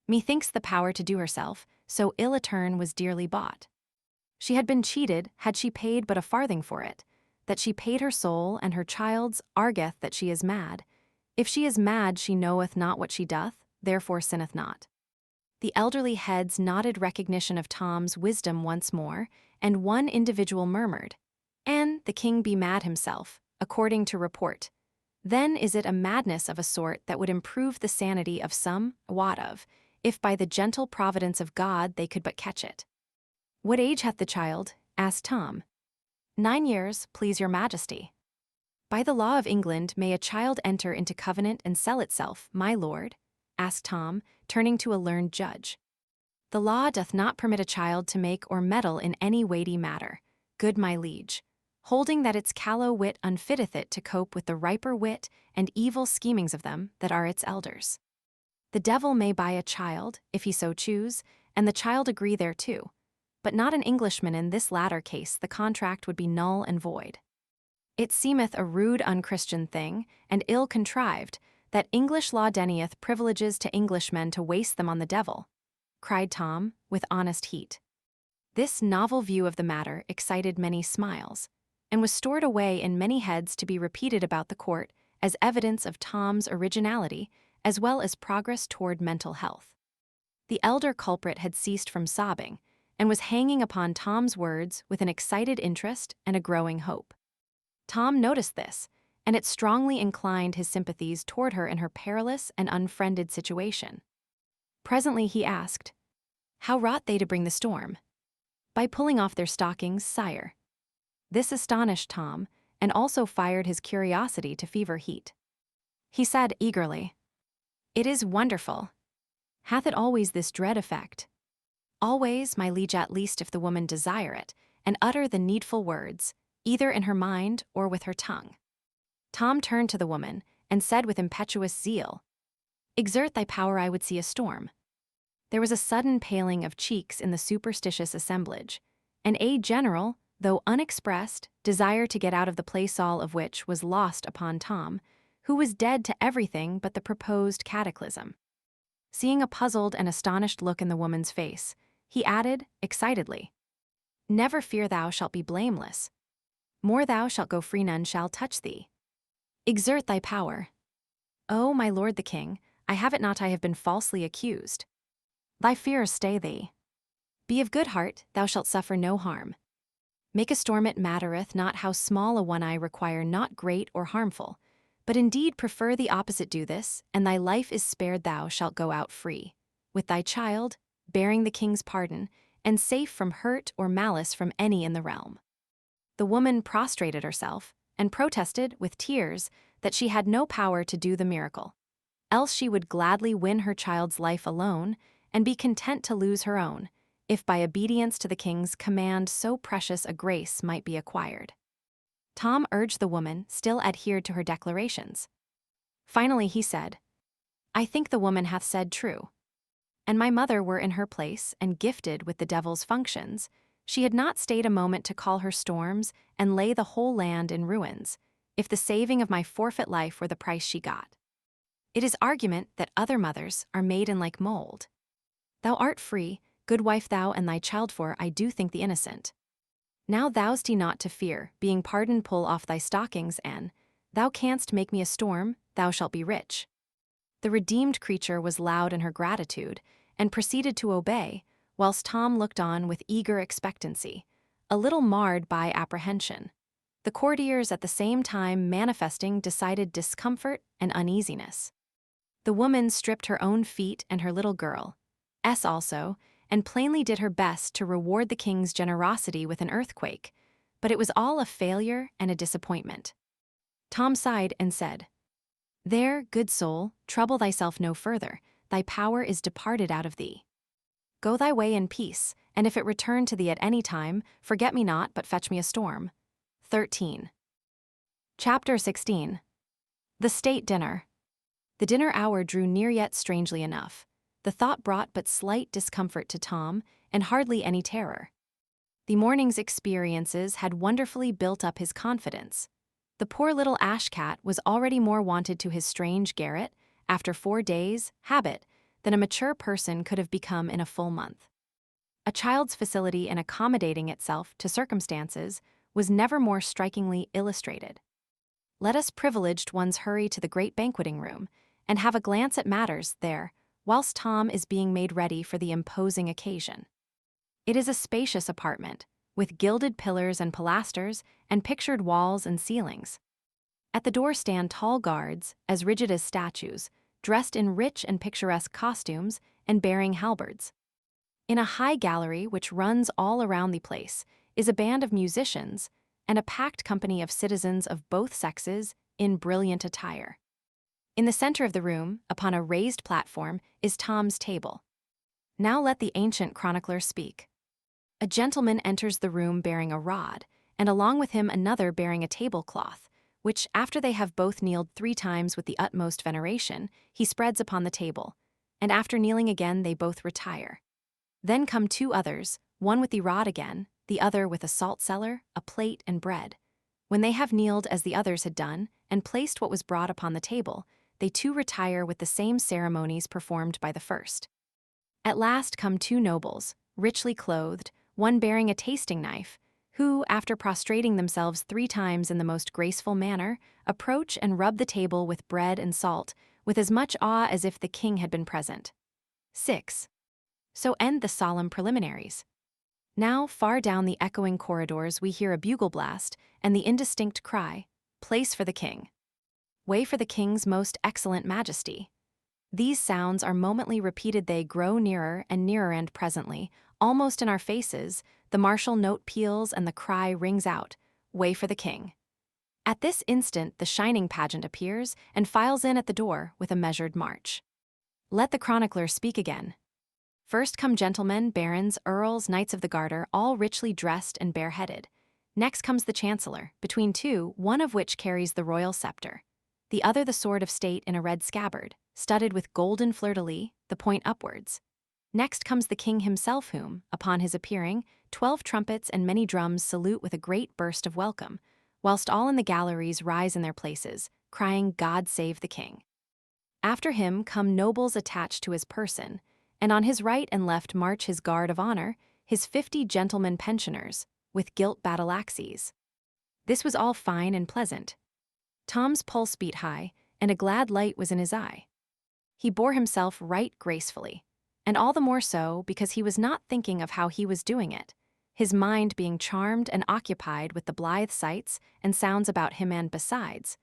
Methinks the power to do herself so ill a turn was dearly bought. She had been cheated had she paid but a farthing for it. That she paid her soul and her child's argueth that she is mad. If she is mad, she knoweth not what she doth, therefore sinneth not." The elderly heads nodded recognition of Tom's wisdom once more, and one individual murmured, "And the king be mad himself, according to report. Then is it a madness of a sort that would improve the sanity of some, wot of, if by the gentle providence of God they could but catch it." "What age hath the child?" asked Tom. 9 years, please your majesty." "By the law of England may a child enter into covenant and sell itself, my lord?" asked Tom, turning to a learned judge. "The law doth not permit a child to make or meddle in any weighty matter, good my liege. holding that its callow wit unfitteth it to cope with the riper wit and evil schemings of them that are its elders. The devil may buy a child, if he so choose, and the child agree thereto, but not an Englishman. In this latter case the contract would be null and void. It seemeth a rude unchristian thing, and ill contrived, that English law denieth privileges to Englishmen to waste them on the devil, cried Tom, with honest heat. This novel view of the matter excited many smiles, and was stored away in many heads to be repeated about the court as evidence of Tom's originality as well as progress toward mental health. The elder culprit had ceased from sobbing, and was hanging upon Tom's words with an excited interest and a growing hope. Tom noticed this, and it strongly inclined his sympathies toward her in her perilous and unfriended situation. Presently he asked, "How wrought they to bring the storm?" "By pulling off their stockings, sire." This astonished Tom, and also fired his curiosity to fever heat. He said eagerly, "It is wonderful. Hath it always this dread effect?" "Always, my liege, at least if the woman desire it, and utter the needful words, either in her mind or with her tongue." Tom turned to the woman, and said with impetuous zeal, "Exert thy power, I would see a storm." There was a sudden paling of cheeks in the superstitious assemblage, and a general, though unexpressed, desire to get out of the place, all of which was lost upon Tom, who was dead to everything but the proposed cataclysm. Seeing a puzzled and astonished look in the woman's face, he added, excitedly, "Never fear, thou shalt be blameless. More thou shalt go free, none shall touch thee. Exert thy power." "Oh, my lord the king, I have it not, I have been falsely accused." "Thy fears stay thee. Be of good heart, thou shalt suffer no harm. Make a storm, it mattereth not how small a one, I require not great or harmful, but indeed prefer the opposite do this, and thy life is spared, thou shalt go out free, with thy child, bearing the king's pardon, and safe from hurt or malice from any in the realm." The woman prostrated herself, and protested, with tears, that she had no power to do the miracle, else she would gladly win her child's life alone, and be content to lose her own, if by obedience to the king's command so precious a grace might be acquired. Tom urged the woman, still adhered to her declarations. Finally he said, "I think the woman hath said true. And my mother were in her place, and gifted with the devil's functions, she had not stayed a moment to call her storms and lay the whole land in ruins, if the saving of my forfeit life were the price she got. It is argument that other mothers are made in like mold. Thou art free, good wife, thou and thy child, for I do think the innocent. Now thou'st not to fear, being pardoned, pull off thy stockings, and thou canst make me a storm, thou shalt be rich." The redeemed creature was loud in her gratitude, and proceeded to obey, whilst Tom looked on with eager expectancy, a little marred by apprehension, the courtiers at the same time manifesting decided discomfort and uneasiness. The woman stripped her own feet and her little girl, also, and plainly did her best to reward the king's generosity with an earthquake, but it was all a failure and a disappointment. Tom sighed and said, "There, good soul, trouble thyself no further, thy power is departed out of thee. Go thy way in peace, and if it return to thee at any time, forget me not, but fetch me a storm." 13. Chapter 16. The State Dinner. The dinner hour drew near, yet strangely enough, the thought brought but slight discomfort to Tom, and hardly any terror. The morning's experiences had wonderfully built up his confidence. The poor little ash-cat was already more wonted to his strange garret, after 4 days' habit, than a mature person could have become in a full month. A child's facility in accommodating itself to circumstances was never more strikingly illustrated. Let us privileged ones hurry to the great banqueting room, and have a glance at matters there, whilst Tom is being made ready for the imposing occasion. It is a spacious apartment, with gilded pillars and pilasters, and pictured walls and ceilings. At the door stand tall guards, as rigid as statues, dressed in rich and picturesque costumes, and bearing halberds. In a high gallery which runs all around the place is a band of musicians, and a packed company of citizens of both sexes in brilliant attire. In the center of the room, upon a raised platform, is Tom's table. Now let the ancient chronicler speak. A gentleman enters the room bearing a rod, and along with him another bearing a tablecloth, which, after they have both kneeled 3 times with the utmost veneration, he spreads upon the table, and after kneeling again they both retire. Then come 2 others, one with the rod again, the other with a salt cellar, a plate, and bread. When they have kneeled as the others had done, and placed what was brought upon the table, they too retire with the same ceremonies performed by the first. At last come 2 nobles, richly clothed, one bearing a tasting knife, who, after prostrating themselves 3 times in the most graceful manner, approach and rub the table with bread and salt, with as much awe as if the king had been present. 6. So end the solemn preliminaries. Now, far down the echoing corridors we hear a bugle blast and the indistinct cry, "Place for the king. Way for the king's most excellent majesty." These sounds are momently repeated. They grow nearer, and presently, almost in our faces, the martial note peals and the cry rings out, "Way for the king." At this instant the shining pageant appears and files in at the door with a measured march. Let the chronicler speak again. First come gentlemen, barons, earls, knights of the garter, all richly dressed and bareheaded. Next comes the chancellor, between 2, one of which carries the royal scepter, the other the sword of state in a red scabbard, studded with golden fleur-de-lis, the point upwards. Next comes the king himself whom, upon his appearing, 12 trumpets and many drums salute with a great burst of welcome, whilst all in the galleries rise in their places, crying, "God save the king." After him come nobles attached to his person, and on his right and left march his guard of honor, his 50 gentlemen pensioners, with gilt battle-axes. This was all fine and pleasant. Tom's pulse beat high, and a glad light was in his eye. He bore himself right gracefully, and all the more so because he was not thinking of how he was doing it, his mind being charmed and occupied with the blithe sights and sounds about him. And besides,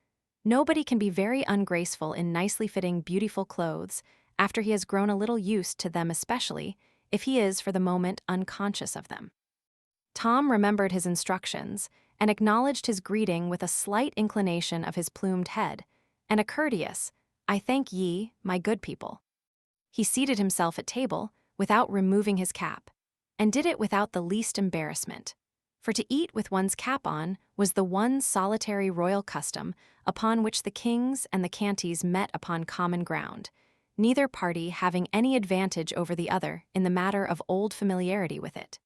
nobody can be very ungraceful in nicely fitting, beautiful clothes after he has grown a little used to them, especially if he is for the moment unconscious of them. Tom remembered his instructions and acknowledged his greeting with a slight inclination of his plumed head and a courteous, "I thank ye, my good people." He seated himself at table without removing his cap, and did it without the least embarrassment, for to eat with one's cap on was the one solitary royal custom upon which the kings and the canties met upon common ground, neither party having any advantage over the other in the matter of old familiarity with it.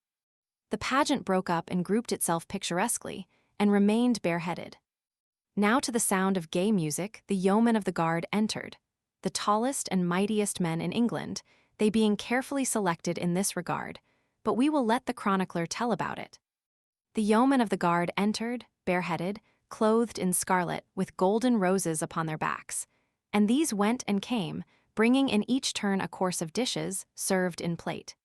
The pageant broke up and grouped itself picturesquely, and remained bareheaded. Now, to the sound of gay music, the yeomen of the guard entered, the tallest and mightiest men in England, they being carefully selected in this regard, but we will let the chronicler tell about it. The yeomen of the guard entered, bareheaded, clothed in scarlet, with golden roses upon their backs, and these went and came, bringing in each turn a course of dishes, served in plate.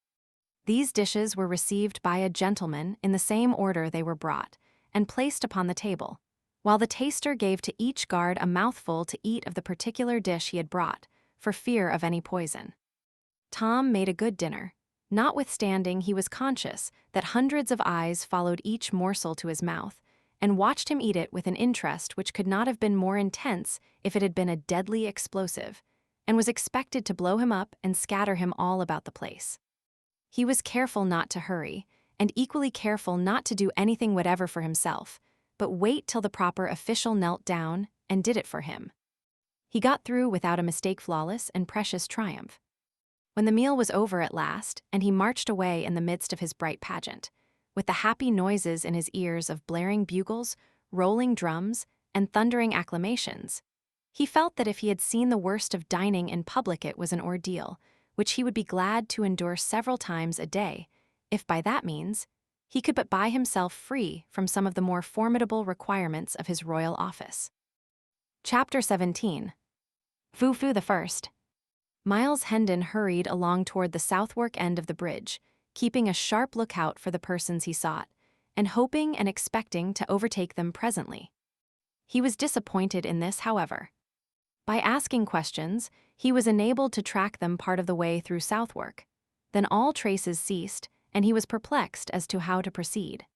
These dishes were received by a gentleman in the same order they were brought, and placed upon the table, while the taster gave to each guard a mouthful to eat of the particular dish he had brought, for fear of any poison. Tom made a good dinner, notwithstanding he was conscious that hundreds of eyes followed each morsel to his mouth, and watched him eat it with an interest which could not have been more intense if it had been a deadly explosive, and was expected to blow him up and scatter him all about the place. He was careful not to hurry, and equally careful not to do anything whatever for himself, but wait till the proper official knelt down and did it for him. He got through without a mistake, flawless and precious triumph. When the meal was over at last, and he marched away in the midst of his bright pageant, with the happy noises in his ears of blaring bugles, rolling drums, and thundering acclamations, he felt that if he had seen the worst of dining in public it was an ordeal, which he would be glad to endure several times a day, if by that means he could but buy himself free from some of the more formidable requirements of his royal office. Chapter 17. Foo-Foo the First. Miles Hendon hurried along toward the Southwark end of the bridge, keeping a sharp lookout for the persons he sought, and hoping and expecting to overtake them presently. He was disappointed in this, however. By asking questions, he was enabled to track them part of the way through Southwark. Then all traces ceased, and he was perplexed as to how to proceed.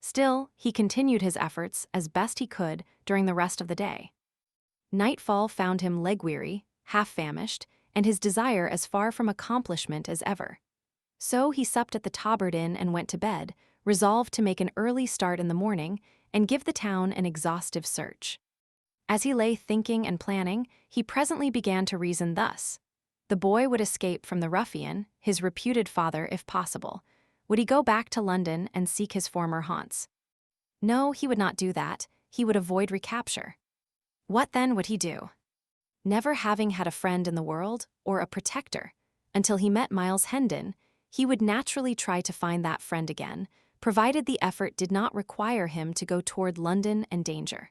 Still, he continued his efforts as best he could during the rest of the day. Nightfall found him leg-weary, half-famished, and his desire as far from accomplishment as ever. So he supped at the Tabard Inn and went to bed, resolved to make an early start in the morning and give the town an exhaustive search. As he lay thinking and planning, he presently began to reason thus. The boy would escape from the ruffian, his reputed father if possible. Would he go back to London and seek his former haunts? No, he would not do that. He would avoid recapture. What then would he do? Never having had a friend in the world, or a protector, until he met Miles Hendon, he would naturally try to find that friend again, provided the effort did not require him to go toward London and danger.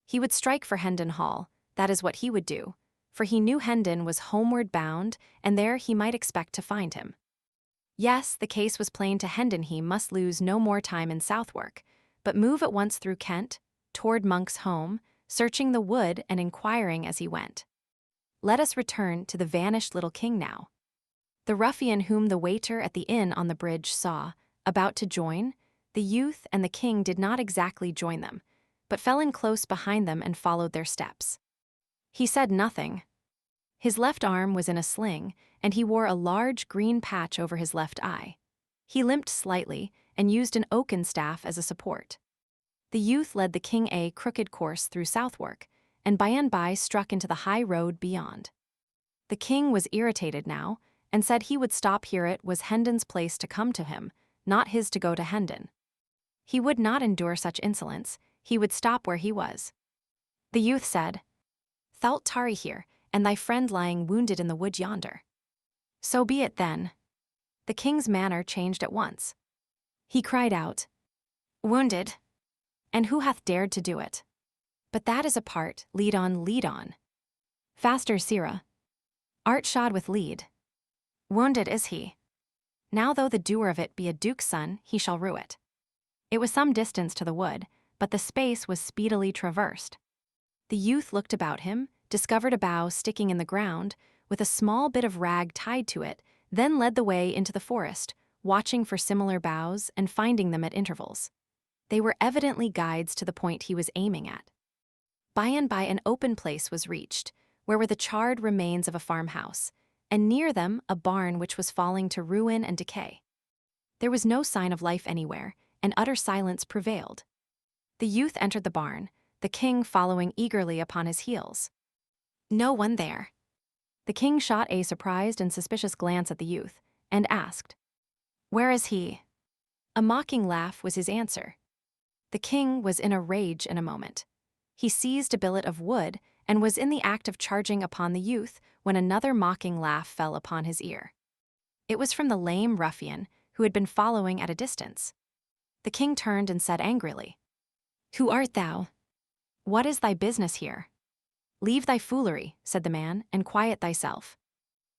He would strike for Hendon Hall, that is what he would do, for he knew Hendon was homeward bound, and there he might expect to find him. Yes, the case was plain to Hendon. He must lose no more time in Southwark, but move at once through Kent, toward Monk's home, searching the wood and inquiring as he went. Let us return to the vanished little king now. The ruffian whom the waiter at the inn on the bridge saw, about to join, the youth and the king did not exactly join them, but fell in close behind them and followed their steps. He said nothing. His left arm was in a sling, and he wore a large green patch over his left eye. He limped slightly and used an oaken staff as a support. The youth led the king a crooked course through Southwark, and by struck into the high road beyond. The king was irritated now, and said he would stop here. It was Hendon's place to come to him, not his to go to Hendon. He would not endure such insolence. He would stop where he was. The youth said, "Thou'lt tarry here, and thy friend lying wounded in the wood yonder." "So be it then." The king's manner changed at once. He cried out, "Wounded? And who hath dared to do it? But that is apart. Lead on, lead on. Faster, sirrah. Art shod with lead. Wounded is he. Now though the doer of it be a duke's son, he shall rue it." It was some distance to the wood, but the space was speedily traversed. The youth looked about him, discovered a bough sticking in the ground, with a small bit of rag tied to it, then led the way into the forest, watching for similar boughs and finding them at intervals. They were evidently guides to the point he was aiming at. By and by an open place was reached, where were the charred remains of a farmhouse, and near them a barn which was falling to ruin and decay. There was no sign of life anywhere, and utter silence prevailed. The youth entered the barn, the king following eagerly upon his heels. No one there. The king shot a surprised and suspicious glance at the youth, and asked, "Where is he?" A mocking laugh was his answer. The king was in a rage in a moment. He seized a billet of wood and was in the act of charging upon the youth when another mocking laugh fell upon his ear. It was from the lame ruffian who had been following at a distance. The king turned and said angrily, "Who art thou? What is thy business here?" "Leave thy foolery," said the man, "and quiet thyself.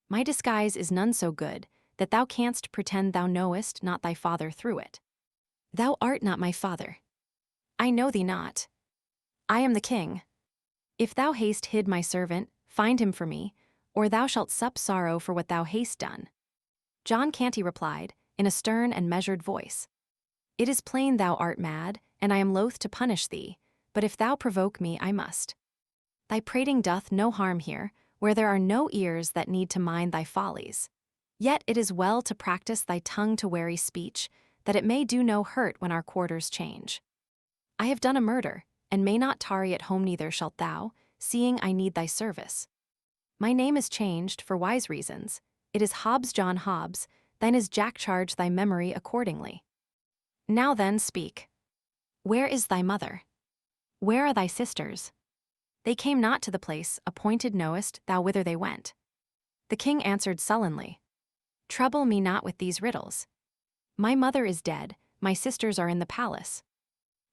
My disguise is none so good that thou canst pretend thou knowest not thy father through it. Thou art not my father. I know thee not. I am the king. If thou hast hid my servant, find him for me, or thou shalt sup sorrow for what thou hast done." John Canty replied, in a stern and measured voice, "It is plain thou art mad, and I am loath to punish thee, but if thou provoke me, I must. Thy prating doth no harm here, where there are no ears that need to mind thy follies. Yet it is well to practice thy tongue to wary speech, that it may do no hurt when our quarters change. I have done a murder, and may not tarry at home, neither shalt thou, seeing I need thy service. My name is changed for wise reasons. It is Hobbs John Hobbs, thine is Jack. Charge thy memory accordingly. Now then, speak. Where is thy mother? Where are thy sisters? They came not to the place appointed. Knowest thou whither they went?" The king answered sullenly, "Trouble me not with these riddles. My mother is dead, my sisters are in the palace."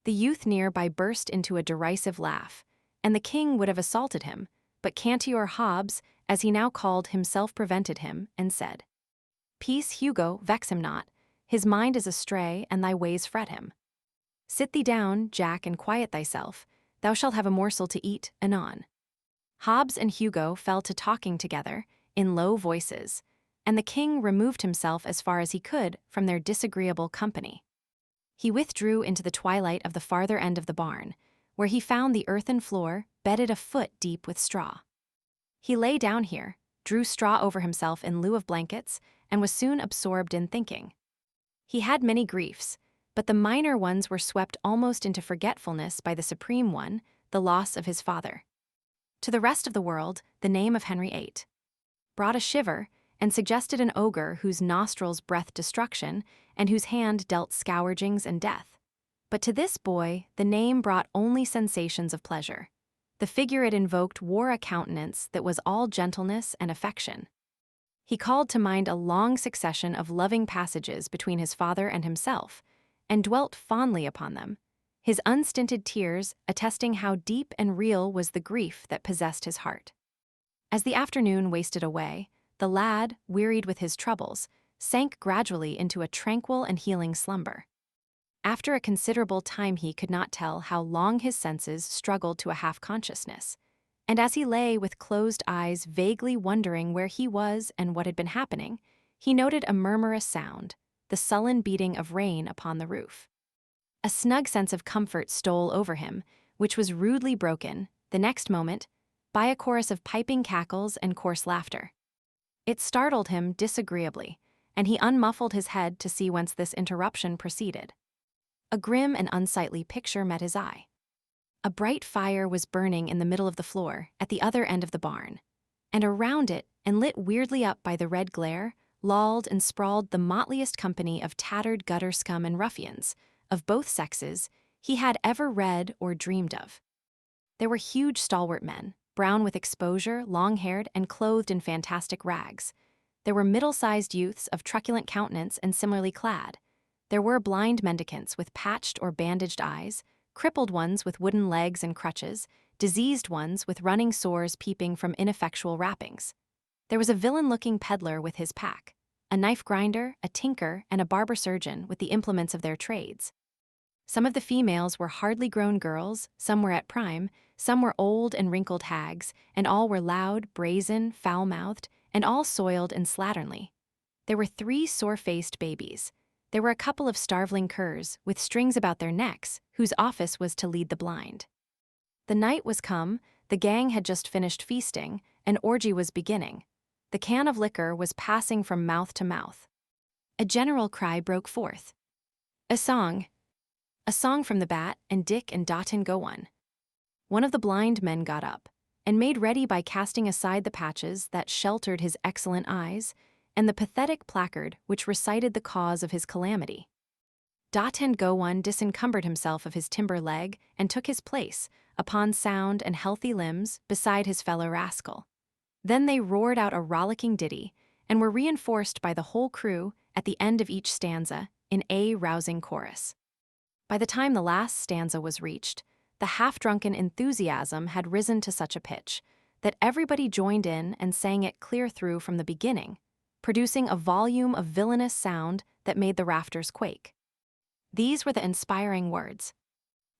The youth near by burst into a derisive laugh, and the king would have assaulted him, but Cantior Hobbs, as he now called himself, prevented him, and said, "Peace, Hugo, vex him not. His mind is astray, and thy ways fret him. Sit thee down, Jack, and quiet thyself. Thou shalt have a morsel to eat anon." Hobbs and Hugo fell to talking together, in low voices, and the king removed himself as far as he could from their disagreeable company. He withdrew into the twilight of the farther end of the barn, where he found the earthen floor bedded a foot deep with straw. He lay down here, drew straw over himself in lieu of blankets, and was soon absorbed in thinking. He had many griefs, but the minor ones were swept almost into forgetfulness by the supreme one, the loss of his father. To the rest of the world, the name of Henry VIII brought a shiver and suggested an ogre whose nostrils breathed destruction and whose hand dealt scourgings and death. But to this boy, the name brought only sensations of pleasure. The figure it invoked wore a countenance that was all gentleness and affection. He called to mind a long succession of loving passages between his father and himself, and dwelt fondly upon them, his unstinted tears attesting how deep and real was the grief that possessed his heart. As the afternoon wasted away, the lad, wearied with his troubles, sank gradually into a tranquil and healing slumber. After a considerable time he could not tell how long his senses struggled to a half-consciousness, and as he lay with closed eyes vaguely wondering where he was and what had been happening, he noted a murmurous sound, the sullen beating of rain upon the roof. A snug sense of comfort stole over him, which was rudely broken, the next moment, by a chorus of piping cackles and coarse laughter. It startled him disagreeably, and he unmuffled his head to see whence this interruption proceeded. A grim and unsightly picture met his eye. A bright fire was burning in the middle of the floor, at the other end of the barn, and around it, and lit weirdly up by the red glare, lolled and sprawled the motliest company of tattered gutter scum and ruffians, of both sexes, he had ever read or dreamed of. There were huge stalwart men, brown with exposure, long-haired, and clothed in fantastic rags. There were middle-sized youths of truculent countenance and similarly clad. There were blind mendicants with patched or bandaged eyes, crippled ones with wooden legs and crutches, diseased ones with running sores peeping from ineffectual wrappings. There was a villain-looking peddler with his pack, a knife grinder, a tinker, and a barber surgeon with the implements of their trades. Some of the females were hardly grown girls, some were at prime, some were old and wrinkled hags, and all were loud, brazen, foul-mouthed, and all soiled and slatternly. There were 3 sore-faced babies. There were a couple of starveling curs, with strings about their necks, whose office was to lead the blind. The night was come, the gang had just finished feasting, an orgy was beginning. The can of liquor was passing from mouth to mouth. A general cry broke forth. A song from the Bat, and Dick and Dotton go one. One of the blind men got up, and made ready by casting aside the patches that sheltered his excellent eyes, and the pathetic placard which recited the cause of his calamity. Dotton go one disencumbered himself of his timber leg, and took his place, upon sound and healthy limbs, beside his fellow rascal. Then they roared out a rollicking ditty, and were reinforced by the whole crew, at the end of each stanza, in a rousing chorus. By the time the last stanza was reached, the half-drunken enthusiasm had risen to such a pitch that everybody joined in and sang it clear through from the beginning, producing a volume of villainous sound that made the rafters quake. These were the inspiring words.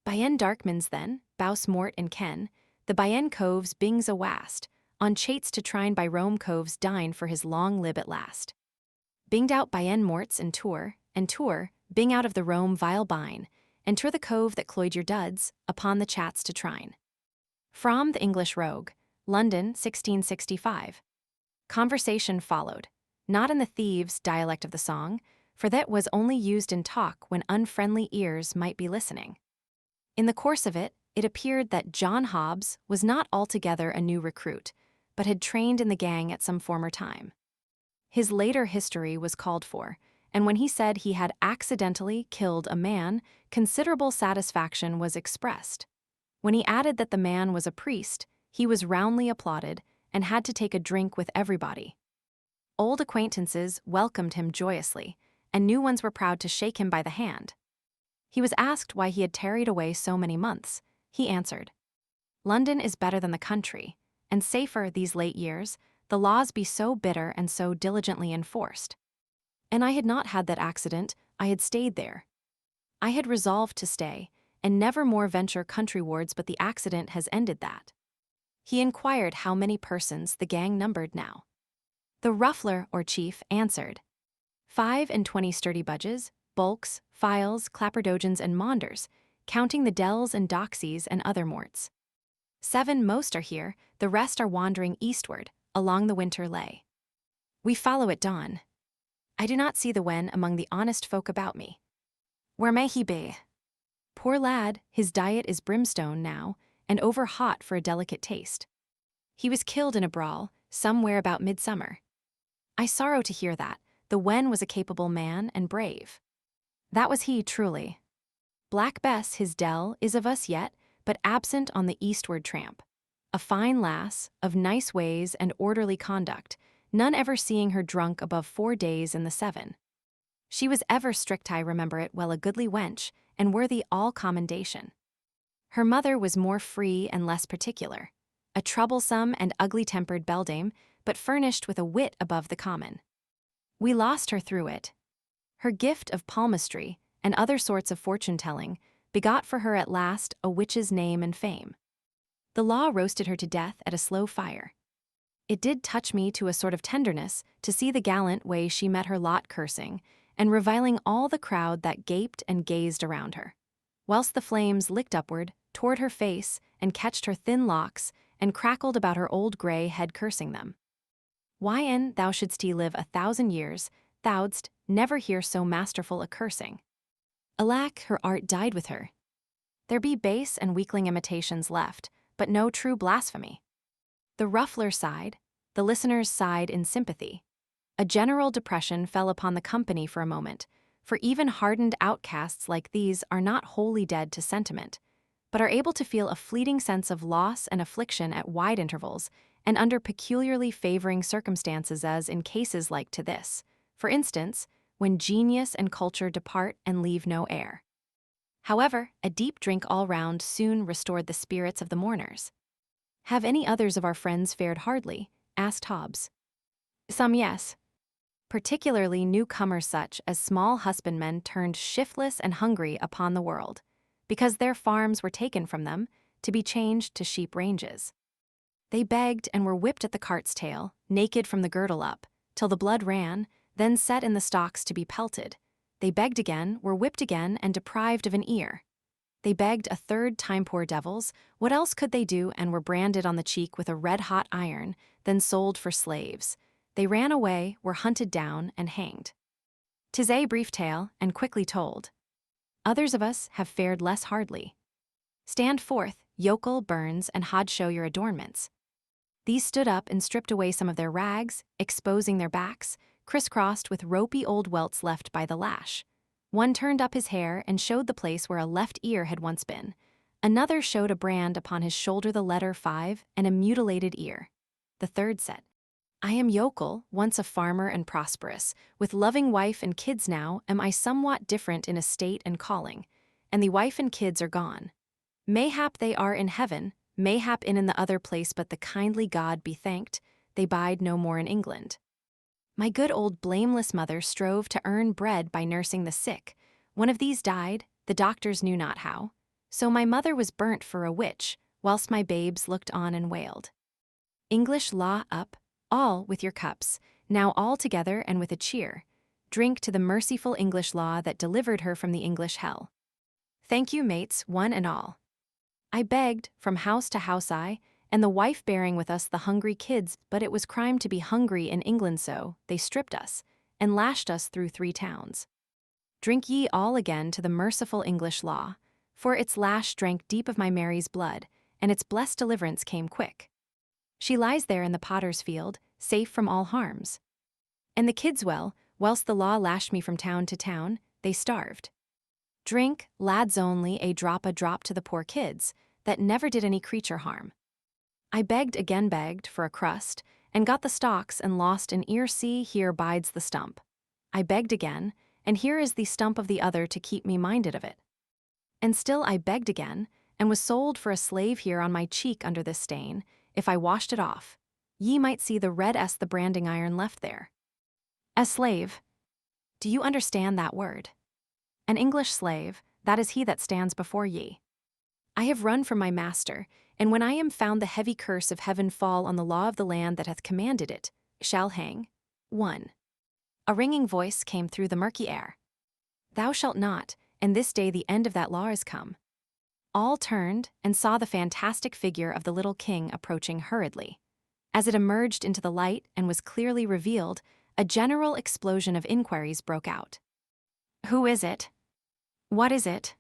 Byen Darkmans then, Bouse Mort and Ken, the Byen Coves bings awast, on chates to trine by Rome Coves dine for his long lib at last. Binged out Byen Morts and Tour, bing out of the Rome vile bine, and tur the cove that cloyed your duds, upon the chats to trine. From the English Rogue, London, 1665. Conversation followed, not in the thieves' dialect of the song, for that was only used in talk when unfriendly ears might be listening. In the course of it, it appeared that John Hobbs was not altogether a new recruit, but had trained in the gang at some former time. His later history was called for, and when he said he had accidentally killed a man, considerable satisfaction was expressed. When he added that the man was a priest, he was roundly applauded and had to take a drink with everybody. Old acquaintances welcomed him joyously, and new ones were proud to shake him by the hand. He was asked why he had tarried away so many months. He answered, "London is better than the country, and safer these late years, the laws be so bitter and so diligently enforced. And I had not had that accident, I had stayed there. I had resolved to stay, and never more venture countrywards, but the accident has ended that." He inquired how many persons the gang numbered now. The ruffler, or chief, answered, 25 sturdy budges, bulks, files, clapperdogans, and maunders, counting the dells and doxies and other morts. 7 most are here, the rest are wandering eastward, along the winter lay. We follow at dawn. I do not see the wen among the honest folk about me. Where may he be? Poor lad, his diet is brimstone now, and over hot for a delicate taste. He was killed in a brawl, somewhere about midsummer. I sorrow to hear that. The wen was a capable man and brave. That was he, truly. Black Bess, his dell, is of us yet, but absent on the eastward tramp. A fine lass, of nice ways and orderly conduct, none ever seeing her drunk above 4 days in the 7. She was ever strict, I remember it well, a goodly wench, and worthy all commendation. Her mother was more free and less particular, a troublesome and ugly-tempered beldame, but furnished with a wit above the common. We lost her through it. Her gift of palmistry, and other sorts of fortune-telling, begot for her at last a witch's name and fame. The law roasted her to death at a slow fire. It did touch me to a sort of tenderness to see the gallant way she met her lot, cursing and reviling all the crowd that gaped and gazed around her, whilst the flames licked upward toward her face and catched her thin locks and crackled about her old grey head, cursing them. Why, an thou shouldst live 1,000 years, thou'dst never hear so masterful a cursing. Alack, her art died with her. There be base and weakling imitations left, but no true blasphemy. The ruffler sighed, the listeners sighed in sympathy. A general depression fell upon the company for a moment, for even hardened outcasts like these are not wholly dead to sentiment, but are able to feel a fleeting sense of loss and affliction at wide intervals and under peculiarly favoring circumstances, as in cases like to this, for instance, when genius and culture depart and leave no heir. However, a deep drink all round soon restored the spirits of the mourners. "Have any others of our friends fared hardly?" asked Hobbs. "Some, yes. Particularly newcomers such as small husbandmen turned shiftless and hungry upon the world, because their farms were taken from them to be changed to sheep ranges. They begged and were whipped at the cart's tail, naked from the girdle up, till the blood ran, then set in the stocks to be pelted. They begged again, were whipped again, and deprived of an ear. They begged a third time, poor devils, what else could they do, and were branded on the cheek with a red-hot iron, then sold for slaves. They ran away, were hunted down, and hanged. 'Tis a brief tale, and quickly told. Others of us have fared less hardly. Stand forth, yokel, Burns, and Hod, show your adornments." These stood up and stripped away some of their rags, exposing their backs, crisscrossed with ropey old welts left by the lash. One turned up his hair and showed the place where a left ear had once been. Another showed a brand upon his shoulder, the letter 5, and a mutilated ear. The third said, "I am yokel, once a farmer and prosperous, with loving wife and kids. Now am I somewhat different in estate and calling, and the wife and kids are gone. Mayhap they are in heaven, mayhap in the other place, but the kindly God be thanked, they bide no more in England. My good old blameless mother strove to earn bread by nursing the sick. One of these died, the doctors knew not how. So my mother was burnt for a witch, whilst my babes looked on and wailed. English law up, all with your cups, now all together and with a cheer. Drink to the merciful English law that delivered her from the English hell. Thank you, mates, one and all." I begged, from house to house and the wife bearing with us the hungry kids, but it was crime to be hungry in England, so they stripped us, and lashed us through 3 towns. Drink ye all again to the merciful English law, for its lash drank deep of my Mary's blood, and its blessed deliverance came quick. She lies there in the potter's field, safe from all harms. And the kids, well, whilst the law lashed me from town to town, they starved. Drink, lads, only a drop to the poor kids, that never did any creature harm. I begged again, begged for a crust, and got the stalks and lost an ear. See, here bides the stump. I begged again, and here is the stump of the other to keep me minded of it. And still I begged again, and was sold for a slave. Here on my cheek under this stain, if I washed it off, ye might see the red the branding iron left there. A slave. Do you understand that word? An English slave, that is he that stands before ye. I have run from my master, and when I am found, the heavy curse of heaven fall on the law of the land that hath commanded it, shall hang. 1. A ringing voice came through the murky air. Thou shalt not, and this day the end of that law is come. All turned and saw the fantastic figure of the little king approaching hurriedly. As it emerged into the light and was clearly revealed, a general explosion of inquiries broke out. "Who is it? What is it?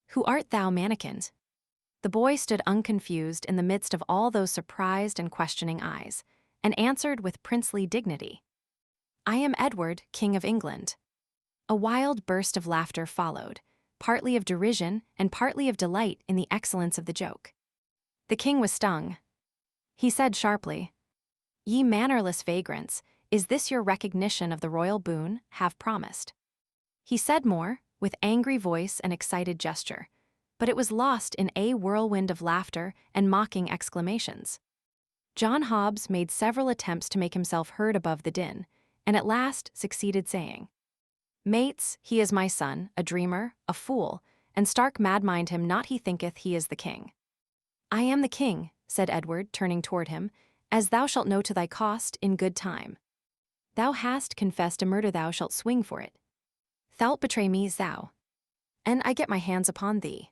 Who art thou, mannikins?" The boy stood unconfused in the midst of all those surprised and questioning eyes, and answered with princely dignity, "I am Edward, King of England." A wild burst of laughter followed, partly of derision and partly of delight in the excellence of the joke. The king was stung. He said sharply, "Ye mannerless vagrants, is this your recognition of the royal boon, have promised?" He said more, with angry voice and excited gesture, but it was lost in a whirlwind of laughter and mocking exclamations. John Hobbs made several attempts to make himself heard above the din, and at last succeeded saying, "Mates, he is my son, a dreamer, a fool, and stark mad-mind him not he thinketh he is the king." "I am the king," said Edward, turning toward him, "as thou shalt know to thy cost in good time. Thou hast confessed a murder, thou shalt swing for it. Thou'lt betray me, thou, and I get my hands upon thee."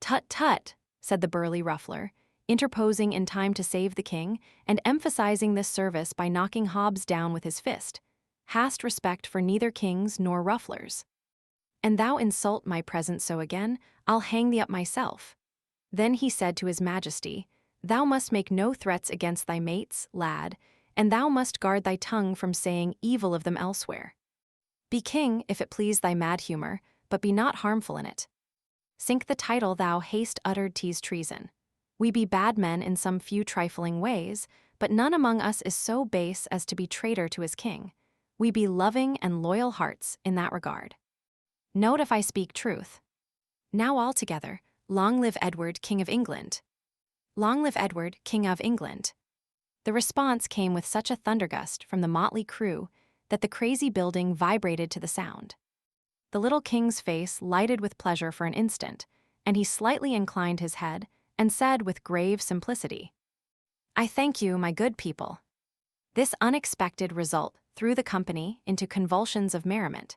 "Tut, tut," said the burly ruffler, interposing in time to save the king, and emphasizing this service by knocking Hobbs down with his fist. "Hast respect for neither kings nor rufflers. And thou insult my presence so again, I'll hang thee up myself." Then he said to his majesty, "Thou must make no threats against thy mates, lad, and thou must guard thy tongue from saying evil of them elsewhere. Be king, if it please thy mad humor, but be not harmful in it. Sink the title thou hast uttered, 'tis treason. We be bad men in some few trifling ways, but none among us is so base as to be traitor to his king. We be loving and loyal hearts in that regard. Note if I speak truth. Now all together, long live Edward, King of England. Long live Edward, King of England." The response came with such a thundergust from the motley crew that the crazy building vibrated to the sound. The little king's face lighted with pleasure for an instant, and he slightly inclined his head and said with grave simplicity, "I thank you, my good people." This unexpected result threw the company into convulsions of merriment.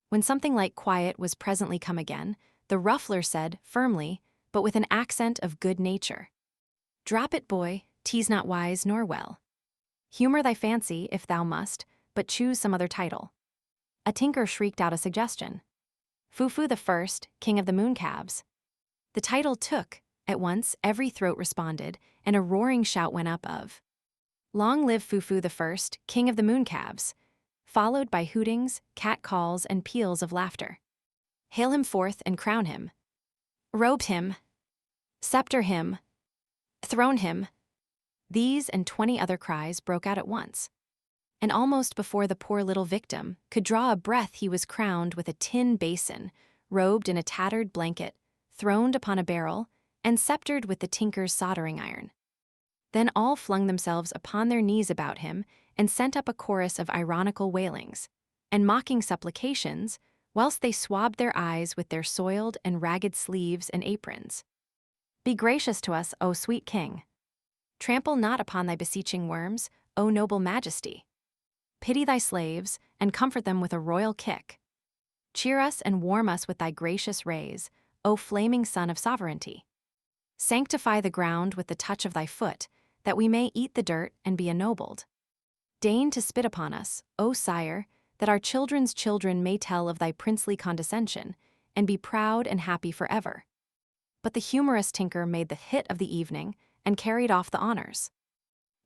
When something like quiet was presently come again, the ruffler said firmly, but with an accent of good nature, "Drop it, boy, 'tis not wise nor well. Humor thy fancy if thou must, but choose some other title." A tinker shrieked out a suggestion. "Fufu the First, King of the Mooncalves." The title took. At once every throat responded, and a roaring shout went up of, "Long live Fufu the First, King of the Mooncalves," followed by hootings, cat-calls, and peals of laughter. "Hail him forth and crown him. Robed him. Scepter him. Throne him." These and 20 other cries broke out at once. And almost before the poor little victim could draw a breath, he was crowned with a tin basin, robed in a tattered blanket, throned upon a barrel, and sceptered with the tinker's soldering iron. Then all flung themselves upon their knees about him and sent up a chorus of ironical wailings and mocking supplications, whilst they swabbed their eyes with their soiled and ragged sleeves and aprons. "Be gracious to us, O sweet king. Trample not upon thy beseeching worms, O noble majesty. Pity thy slaves, and comfort them with a royal kick. Cheer us and warm us with thy gracious rays, O flaming sun of sovereignty. Sanctify the ground with the touch of thy foot, that we may eat the dirt and be ennobled. Deign to spit upon us, O sire, that our children's children may tell of thy princely condescension, and be proud and happy forever." But the humorous tinker made the hit of the evening and carried off the honors.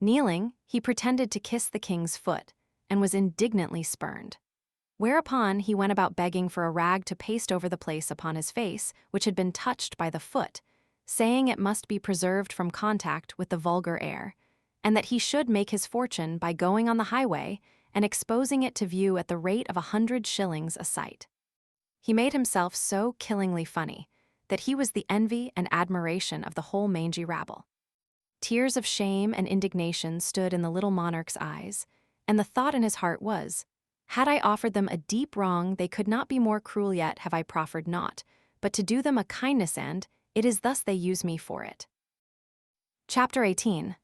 Kneeling, he pretended to kiss the king's foot, and was indignantly spurned. Whereupon he went about begging for a rag to paste over the place upon his face which had been touched by the foot, saying it must be preserved from contact with the vulgar air, and that he should make his fortune by going on the highway and exposing it to view at the rate of 100 shillings a sight. He made himself so killingly funny that he was the envy and admiration of the whole mangy rabble. Tears of shame and indignation stood in the little monarch's eyes, and the thought in his heart was, "Had I offered them a deep wrong, they could not be more cruel, yet have I proffered naught, but to do them a kindness, and it is thus they use me for it." Chapter 18.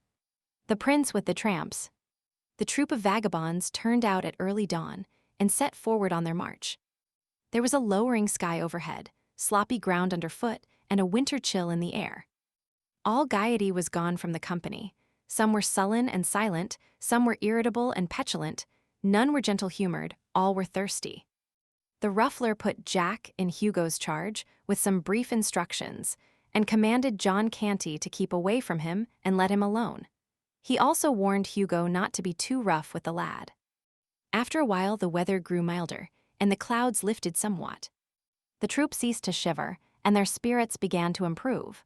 The Prince with the Tramps. The troop of vagabonds turned out at early dawn and set forward on their march. There was a lowering sky overhead, sloppy ground underfoot, and a winter chill in the air. All gaiety was gone from the company. Some were sullen and silent, some were irritable and petulant, None were gentle-humored, all were thirsty. The ruffler put Jack in Hugo's charge with some brief instructions and commanded John Canty to keep away from him and let him alone. He also warned Hugo not to be too rough with the lad. After a while, the weather grew milder, and the clouds lifted somewhat. The troop ceased to shiver, and their spirits began to improve.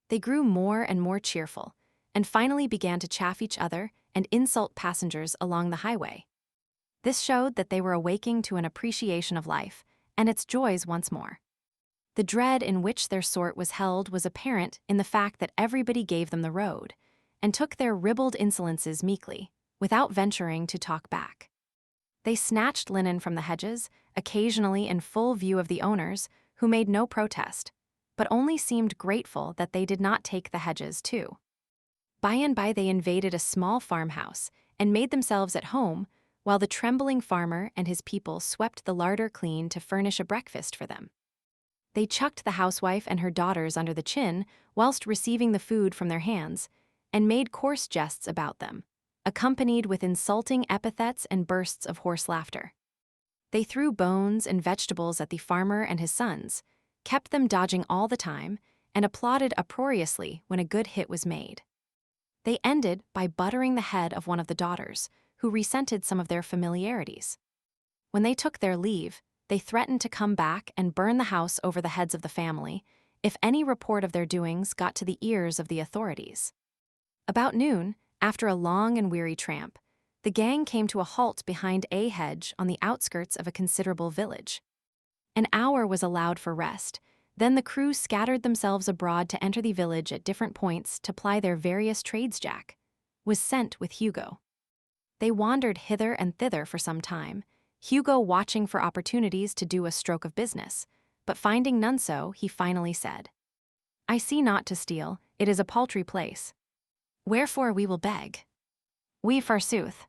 They grew more and more cheerful, and finally began to chaff each other and insult passengers along the highway. This showed that they were awaking to an appreciation of life and its joys once more. The dread in which their sort was held was apparent in the fact that everybody gave them the road, and took their ribald insolences meekly, without venturing to talk back. They snatched linen from the hedges, occasionally in full view of the owners, who made no protest, but only seemed grateful that they did not take the hedges too. By and by they invaded a small farmhouse and made themselves at home, while the trembling farmer and his people swept the larder clean to furnish a breakfast for them. They chucked the housewife and her daughters under the chin whilst receiving the food from their hands, and made coarse jests about them, accompanied with insulting epithets and bursts of hoarse laughter. They threw bones and vegetables at the farmer and his sons, kept them dodging all the time, and applauded uproariously when a good hit was made. They ended by buttering the head of one of the daughters, who resented some of their familiarities. When they took their leave, they threatened to come back and burn the house over the heads of the family if any report of their doings got to the ears of the authorities. About noon, after a long and weary tramp, the gang came to a halt behind a hedge on the outskirts of a considerable village. An hour was allowed for rest, then the crew scattered themselves abroad to enter the village at different points to ply their various trades. Jack was sent with Hugo. They wandered hither and thither for some time, Hugo watching for opportunities to do a stroke of business, but finding none so, he finally said, "I see not to steal, it is a paltry place. Wherefore we will beg." "We forsooth.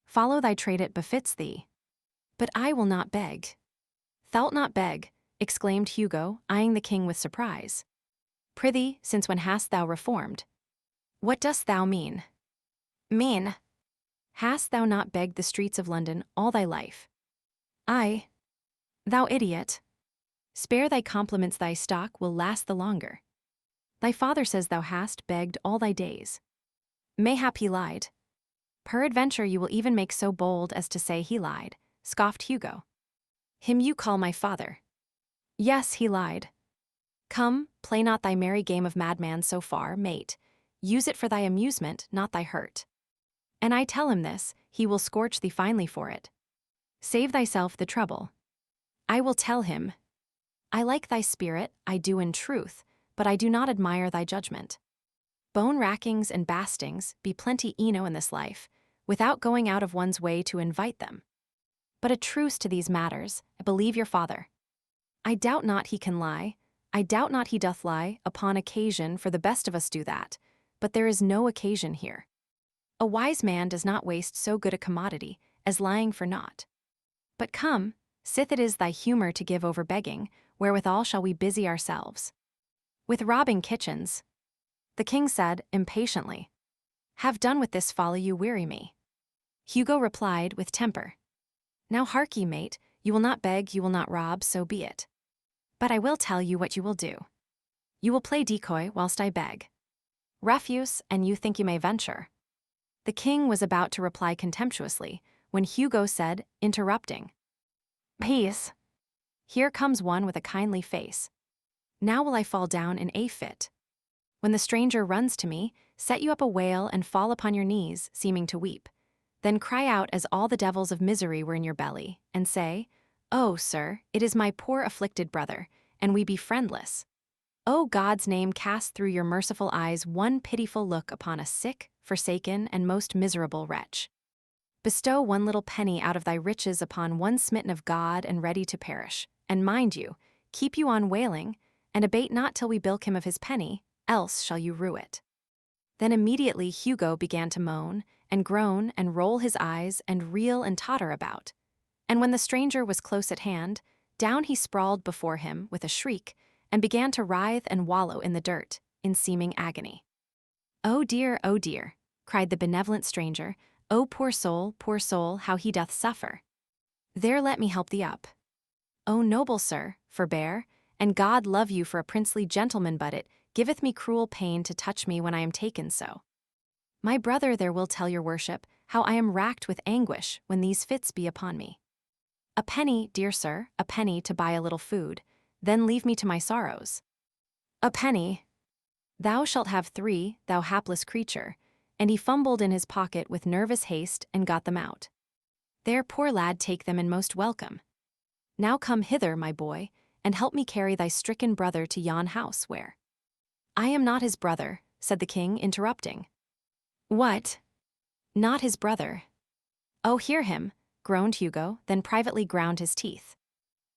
Follow thy trade, it befits thee." "But I will not beg." "Thou'lt not beg," exclaimed Hugo, eyeing the king with surprise. "Prithee, since when hast thou reformed?" "What dost thou mean?" "Mean? Hast thou not begged the streets of London all thy life?" "Aye." "Thou idiot. Spare thy compliments, thy stock will last the longer. Thy father says thou hast begged all thy days." "Mayhap he lied." "Peradventure you will even make so bold as to say he lied," scoffed Hugo. "Him you call my father?" "Yes, he lied." "Come, play not thy merry game of madman so far, mate. Use it for thy amusement, not thy hurt. And I tell him this, he will scorch thee finely for it. Save thyself the trouble." "I will tell him. I like thy spirit, I do in truth, but I do not admire thy judgment. Bone-rackings and bastings be plenty eno in this life, without going out of one's way to invite them. But a truce to these matters, I believe your father. I doubt not he can lie, I doubt not he doth lie, upon occasion, for the best of us do that, but there is no occasion here. A wise man does not waste so good a commodity as lying for naught. But come, sith it is thy humor to give over begging, wherewithal shall we busy ourselves?" "With robbing kitchens." The king said, impatiently, "Have done with this folly, you weary me." Hugo replied with temper, "Now hark ye, mate, you will not beg, you will not rob, so be it. But I will tell you what you will do. You will play decoy whilst I beg. Refuse, and you think you may venture." The king was about to reply contemptuously, when Hugo said, interrupting, "Peace. Here comes one with a kindly face. Now will I fall down in a fit. When the stranger runs to me, set you up a wail and fall upon your knees, seeming to weep. Then cry out as all the devils of misery were in your belly, and say, 'Oh, sir, it is my poor afflicted brother, and we be friendless. O God's name, cast through your merciful eyes one pitiful look upon a sick, forsaken, and most miserable wretch. Bestow one little penny out of thy riches upon one smitten of God and ready to perish, and mind you, keep you on wailing, and abate not till we bilk him of his penny, else shall you rue it.'" Then immediately Hugo began to moan, and groan, and roll his eyes, and reel and totter about. And when the stranger was close at hand, down he sprawled before him with a shriek, and began to writhe and wallow in the dirt, in seeming agony. "Oh dear," cried the benevolent stranger, O poor soul, how he doth suffer. There let me help thee up. O noble sir, forbear, and God love you for a princely gentleman, but it giveth me cruel pain to touch me when I am taken so. My brother there will tell your worship how I am racked with anguish when these fits be upon me. A penny, dear sir, a penny to buy a little food, then leave me to my sorrows. A penny. Thou shalt have 3, thou hapless creature. And he fumbled in his pocket with nervous haste and got them out. There, poor lad, take them and most welcome. Now come hither, my boy, and help me carry thy stricken brother to yon house where— I am not his brother, said the king, interrupting. What? Not his brother? Oh, hear him, groaned Hugo, then privately ground his teeth.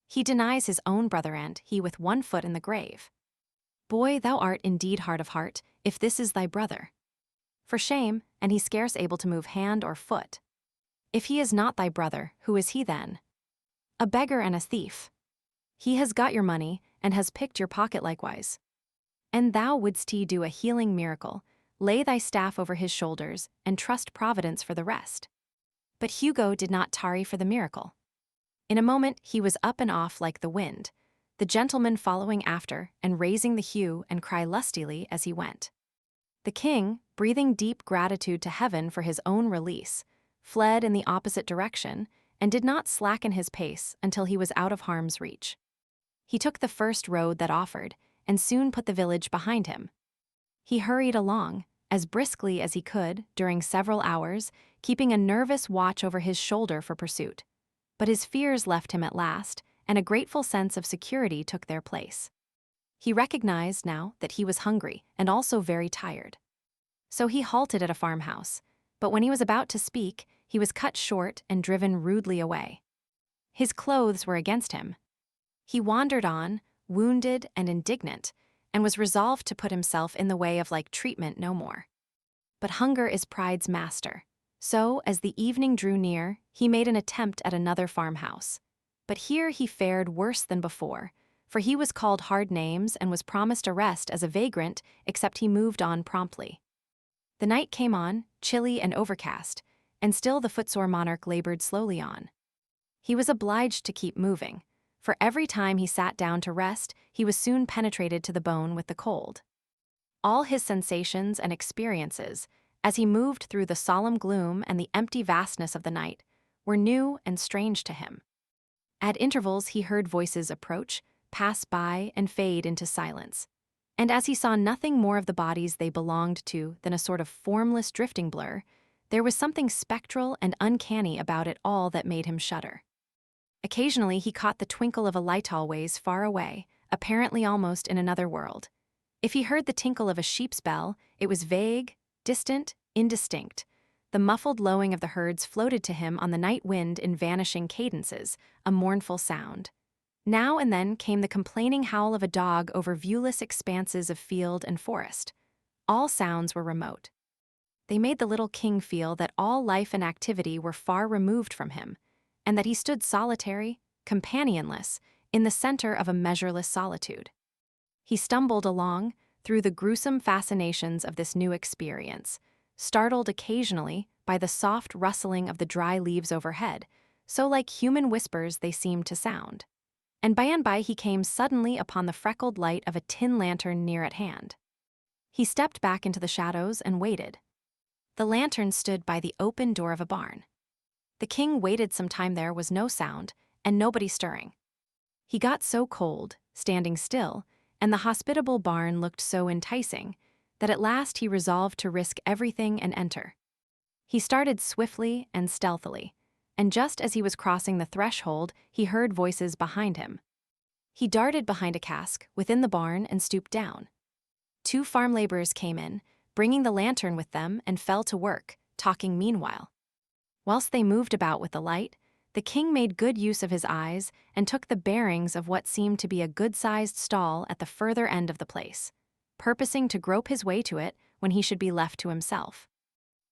He denies his own brother, and he with one foot in the grave. Boy, thou art indeed hard of heart, if this is thy brother. For shame, and he scarce able to move hand or foot. If he is not thy brother, who is he then? A beggar and a thief. He has got your money, and has picked your pocket likewise. And thou wouldst he do a healing miracle, lay thy staff over his shoulders, and trust Providence for the rest. But Hugo did not tarry for the miracle. In a moment he was up and off like the wind, the gentleman following after and raising the hue and cry lustily as he went. The king, breathing deep gratitude to heaven for his own release, fled in the opposite direction and did not slacken his pace until he was out of harm's reach. He took the first road that offered and soon put the village behind him. He hurried along, as briskly as he could, during several hours, keeping a nervous watch over his shoulder for pursuit. But his fears left him at last, and a grateful sense of security took their place. He recognized now that he was hungry and also very tired. So he halted at a farmhouse, but when he was about to speak, he was cut short and driven rudely away. His clothes were against him. He wandered on, wounded and indignant, and was resolved to put himself in the way of like treatment no more. But hunger is pride's master. So, as the evening drew near, he made an attempt at another farmhouse. But here he fared worse than before, for he was called hard names and was promised arrest as a vagrant, except he moved on promptly. The night came on, chilly and overcast, and still the footsore monarch labored slowly on. He was obliged to keep moving, for every time he sat down to rest, he was soon penetrated to the bone with the cold. All his sensations and experiences, as he moved through the solemn gloom and the empty vastness of the night, were new and strange to him. At intervals he heard voices approach, pass by, and fade into silence. And as he saw nothing more of the bodies they belonged to than a sort of formless drifting blur, there was something spectral and uncanny about it all that made him shudder. Occasionally he caught the twinkle of a light always far away, apparently almost in another world. If he heard the tinkle of a sheep's bell, it was vague, distant, indistinct. The muffled lowing of the herds floated to him on the night wind in vanishing cadences, a mournful sound. Now and then came the complaining howl of a dog over viewless expanses of field and forest. All sounds were remote. They made the little king feel that all life and activity were far removed from him, and that he stood solitary, companionless, in the center of a measureless solitude. He stumbled along, through the gruesome fascinations of this new experience, startled occasionally by the soft rustling of the dry leaves overhead, so like human whispers they seemed to sound. And by he came suddenly upon the freckled light of a tin lantern near at hand. He stepped back into the shadows and waited. The lantern stood by the open door of a barn. The king waited some time. There was no sound, and nobody stirring. He got so cold, standing still, and the hospitable barn looked so enticing, that at last he resolved to risk everything and enter. He started swiftly and stealthily, and just as he was crossing the threshold, he heard voices behind him. He darted behind a cask within the barn and stooped down. 2 farm laborers came in, bringing the lantern with them, and fell to work, talking meanwhile. Whilst they moved about with the light, the king made good use of his eyes and took the bearings of what seemed to be a good-sized stall at the further end of the place, purposing to grope his way to it when he should be left to himself.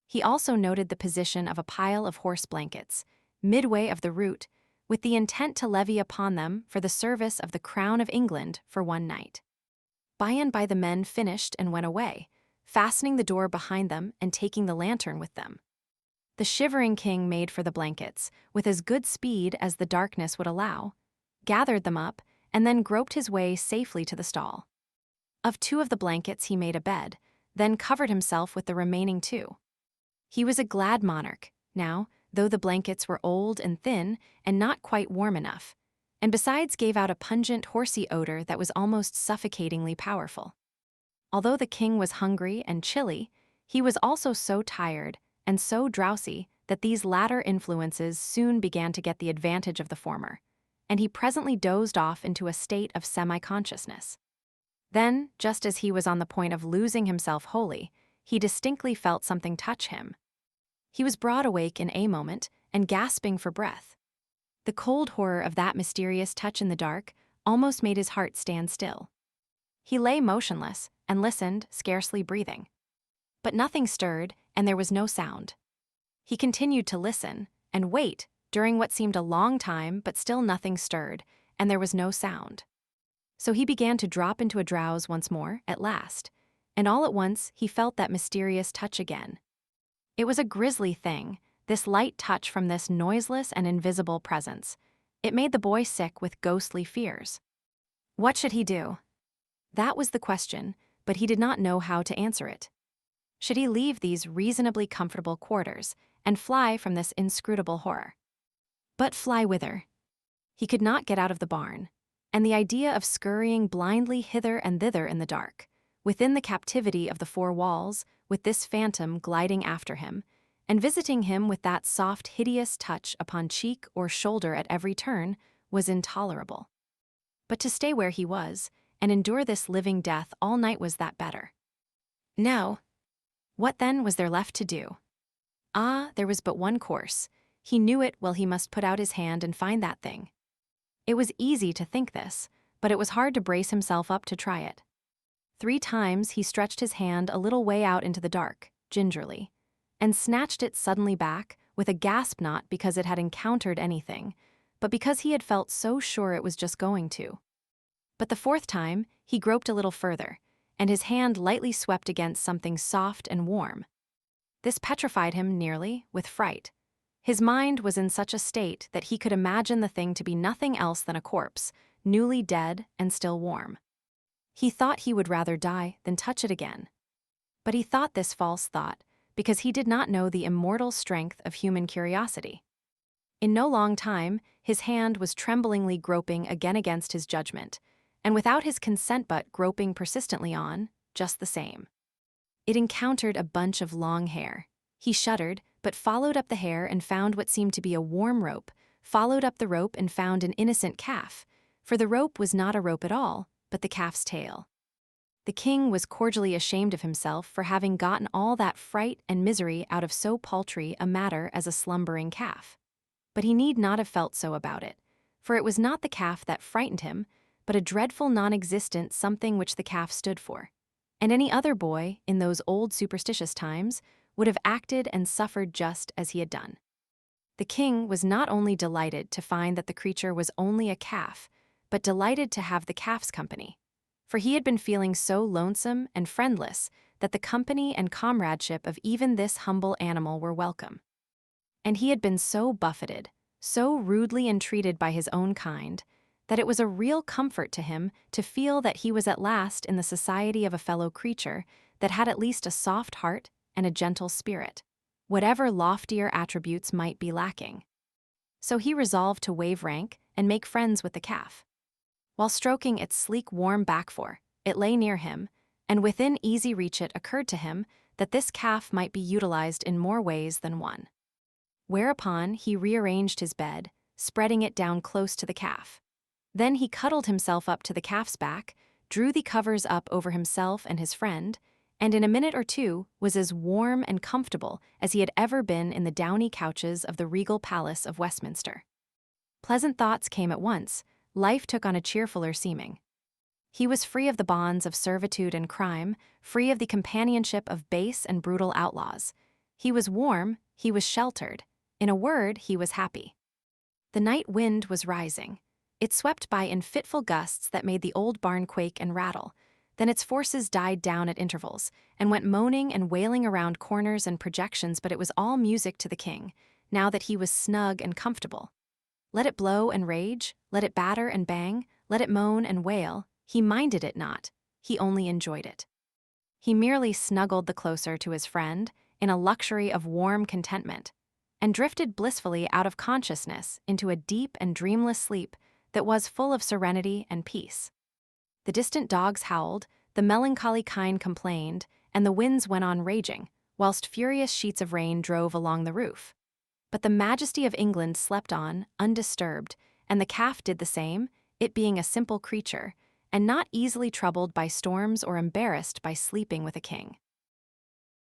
He also noted the position of a pile of horse blankets, midway of the route, with the intent to levy upon them for the service of the Crown of England for one night. By and by the men finished and went away, fastening the door behind them and taking the lantern with them. The shivering king made for the blankets, with as good speed as the darkness would allow, gathered them up, and then groped his way safely to the stall. Of 2 of the blankets he made a bed, then covered himself with the remaining 2. He was a glad monarch, now, though the blankets were old and thin and not quite warm enough, and besides gave out a pungent horsey odor that was almost suffocatingly powerful. Although the king was hungry and chilly, he was also so tired and so drowsy that these latter influences soon began to get the advantage of the former, and he presently dozed off into a state of semi-consciousness. Then, just as he was on the point of losing himself wholly, he distinctly felt something touch him. He was broad awake in a moment and gasping for breath. The cold horror of that mysterious touch in the dark almost made his heart stand still. He lay motionless and listened, scarcely breathing. But nothing stirred, and there was no sound. He continued to listen and wait during what seemed a long time, but still nothing stirred, and there was no sound. So he began to drop into a drowse once more, at last, and all at once he felt that mysterious touch again. It was a grisly thing, this light touch from this noiseless and invisible presence. It made the boy sick with ghostly fears. What should he do? That was the question, but he did not know how to answer it. Should he leave these reasonably comfortable quarters and fly from this inscrutable horror? But fly whither? He could not get out of the barn, and the idea of scurrying blindly hither and thither in the dark, within the captivity of the 4 walls, with this phantom gliding after him, and visiting him with that soft, hideous touch upon cheek or shoulder at every turn, was intolerable. But to stay where he was, and endure this living death all night, was that better? No. What then was there left to do? Ah, there was but one course. He knew it. Well, he must put out his hand and find that thing. It was easy to think this, but it was hard to brace himself up to try it. 3 times he stretched his hand a little way out into the dark, gingerly, and snatched it suddenly back, with a gasp, not because it had encountered anything, but because he had felt so sure it was just going to. But the 4th time, he groped a little further, and his hand lightly swept against something soft and warm. This petrified him nearly with fright. His mind was in such a state that he could imagine the thing to be nothing else than a corpse, newly dead and still warm. He thought he would rather die than touch it again. But he thought this false thought because he did not know the immortal strength of human curiosity. In no long time, his hand was tremblingly groping again against his judgment, and without his consent, but groping persistently on, just the same. It encountered a bunch of long hair. He shuddered, but followed up the hair and found what seemed to be a warm rope, followed up the rope and found an innocent calf, for the rope was not a rope at all, but the calf's tail. The king was cordially ashamed of himself for having gotten all that fright and misery out of so paltry a matter as a slumbering calf. But he need not have felt so about it, for it was not the calf that frightened him, but a dreadful non-existent something which the calf stood for. And any other boy, in those old superstitious times, would have acted and suffered just as he had done. The king was not only delighted to find that the creature was only a calf, but delighted to have the calf's company, for he had been feeling so lonesome and friendless that the company and comradeship of even this humble animal were welcome. And he had been so buffeted, so rudely entreated by his own kind, that it was a real comfort to him to feel that he was at last in the society of a fellow creature that had at least a soft heart and a gentle spirit, whatever loftier attributes might be lacking. So he resolved to waive rank and make friends with the calf. While stroking its sleek, warm back for, it lay near him, and within easy reach it occurred to him that this calf might be utilized in more ways than one. Whereupon he rearranged his bed, spreading it down close to the calf. Then he cuddled himself up to the calf's back, drew the covers up over himself and his friend, and in a minute or 2 was as warm and comfortable as he had ever been in the downy couches of the regal palace of Westminster. Pleasant thoughts came at once. Life took on a cheerfuller seeming. He was free of the bonds of servitude and crime, free of the companionship of base and brutal outlaws. He was warm, he was sheltered. In a word, he was happy. The night wind was rising. It swept by in fitful gusts that made the old barn quake and rattle. Then its forces died down at intervals, and went moaning and wailing around corners and projections, but it was all music to the king, now that he was snug and comfortable. Let it blow and rage, let it batter and bang, let it moan and wail, he minded it not, he only enjoyed it. He merely snuggled the closer to his friend, in a luxury of warm contentment, and drifted blissfully out of consciousness into a deep and dreamless sleep that was full of serenity and peace. The distant dogs howled, the melancholy kine complained, and the winds went on raging, whilst furious sheets of rain drove along the roof. But the majesty of England slept on, undisturbed, and the calf did the same, it being a simple creature, and not easily troubled by storms or embarrassed by sleeping with a king.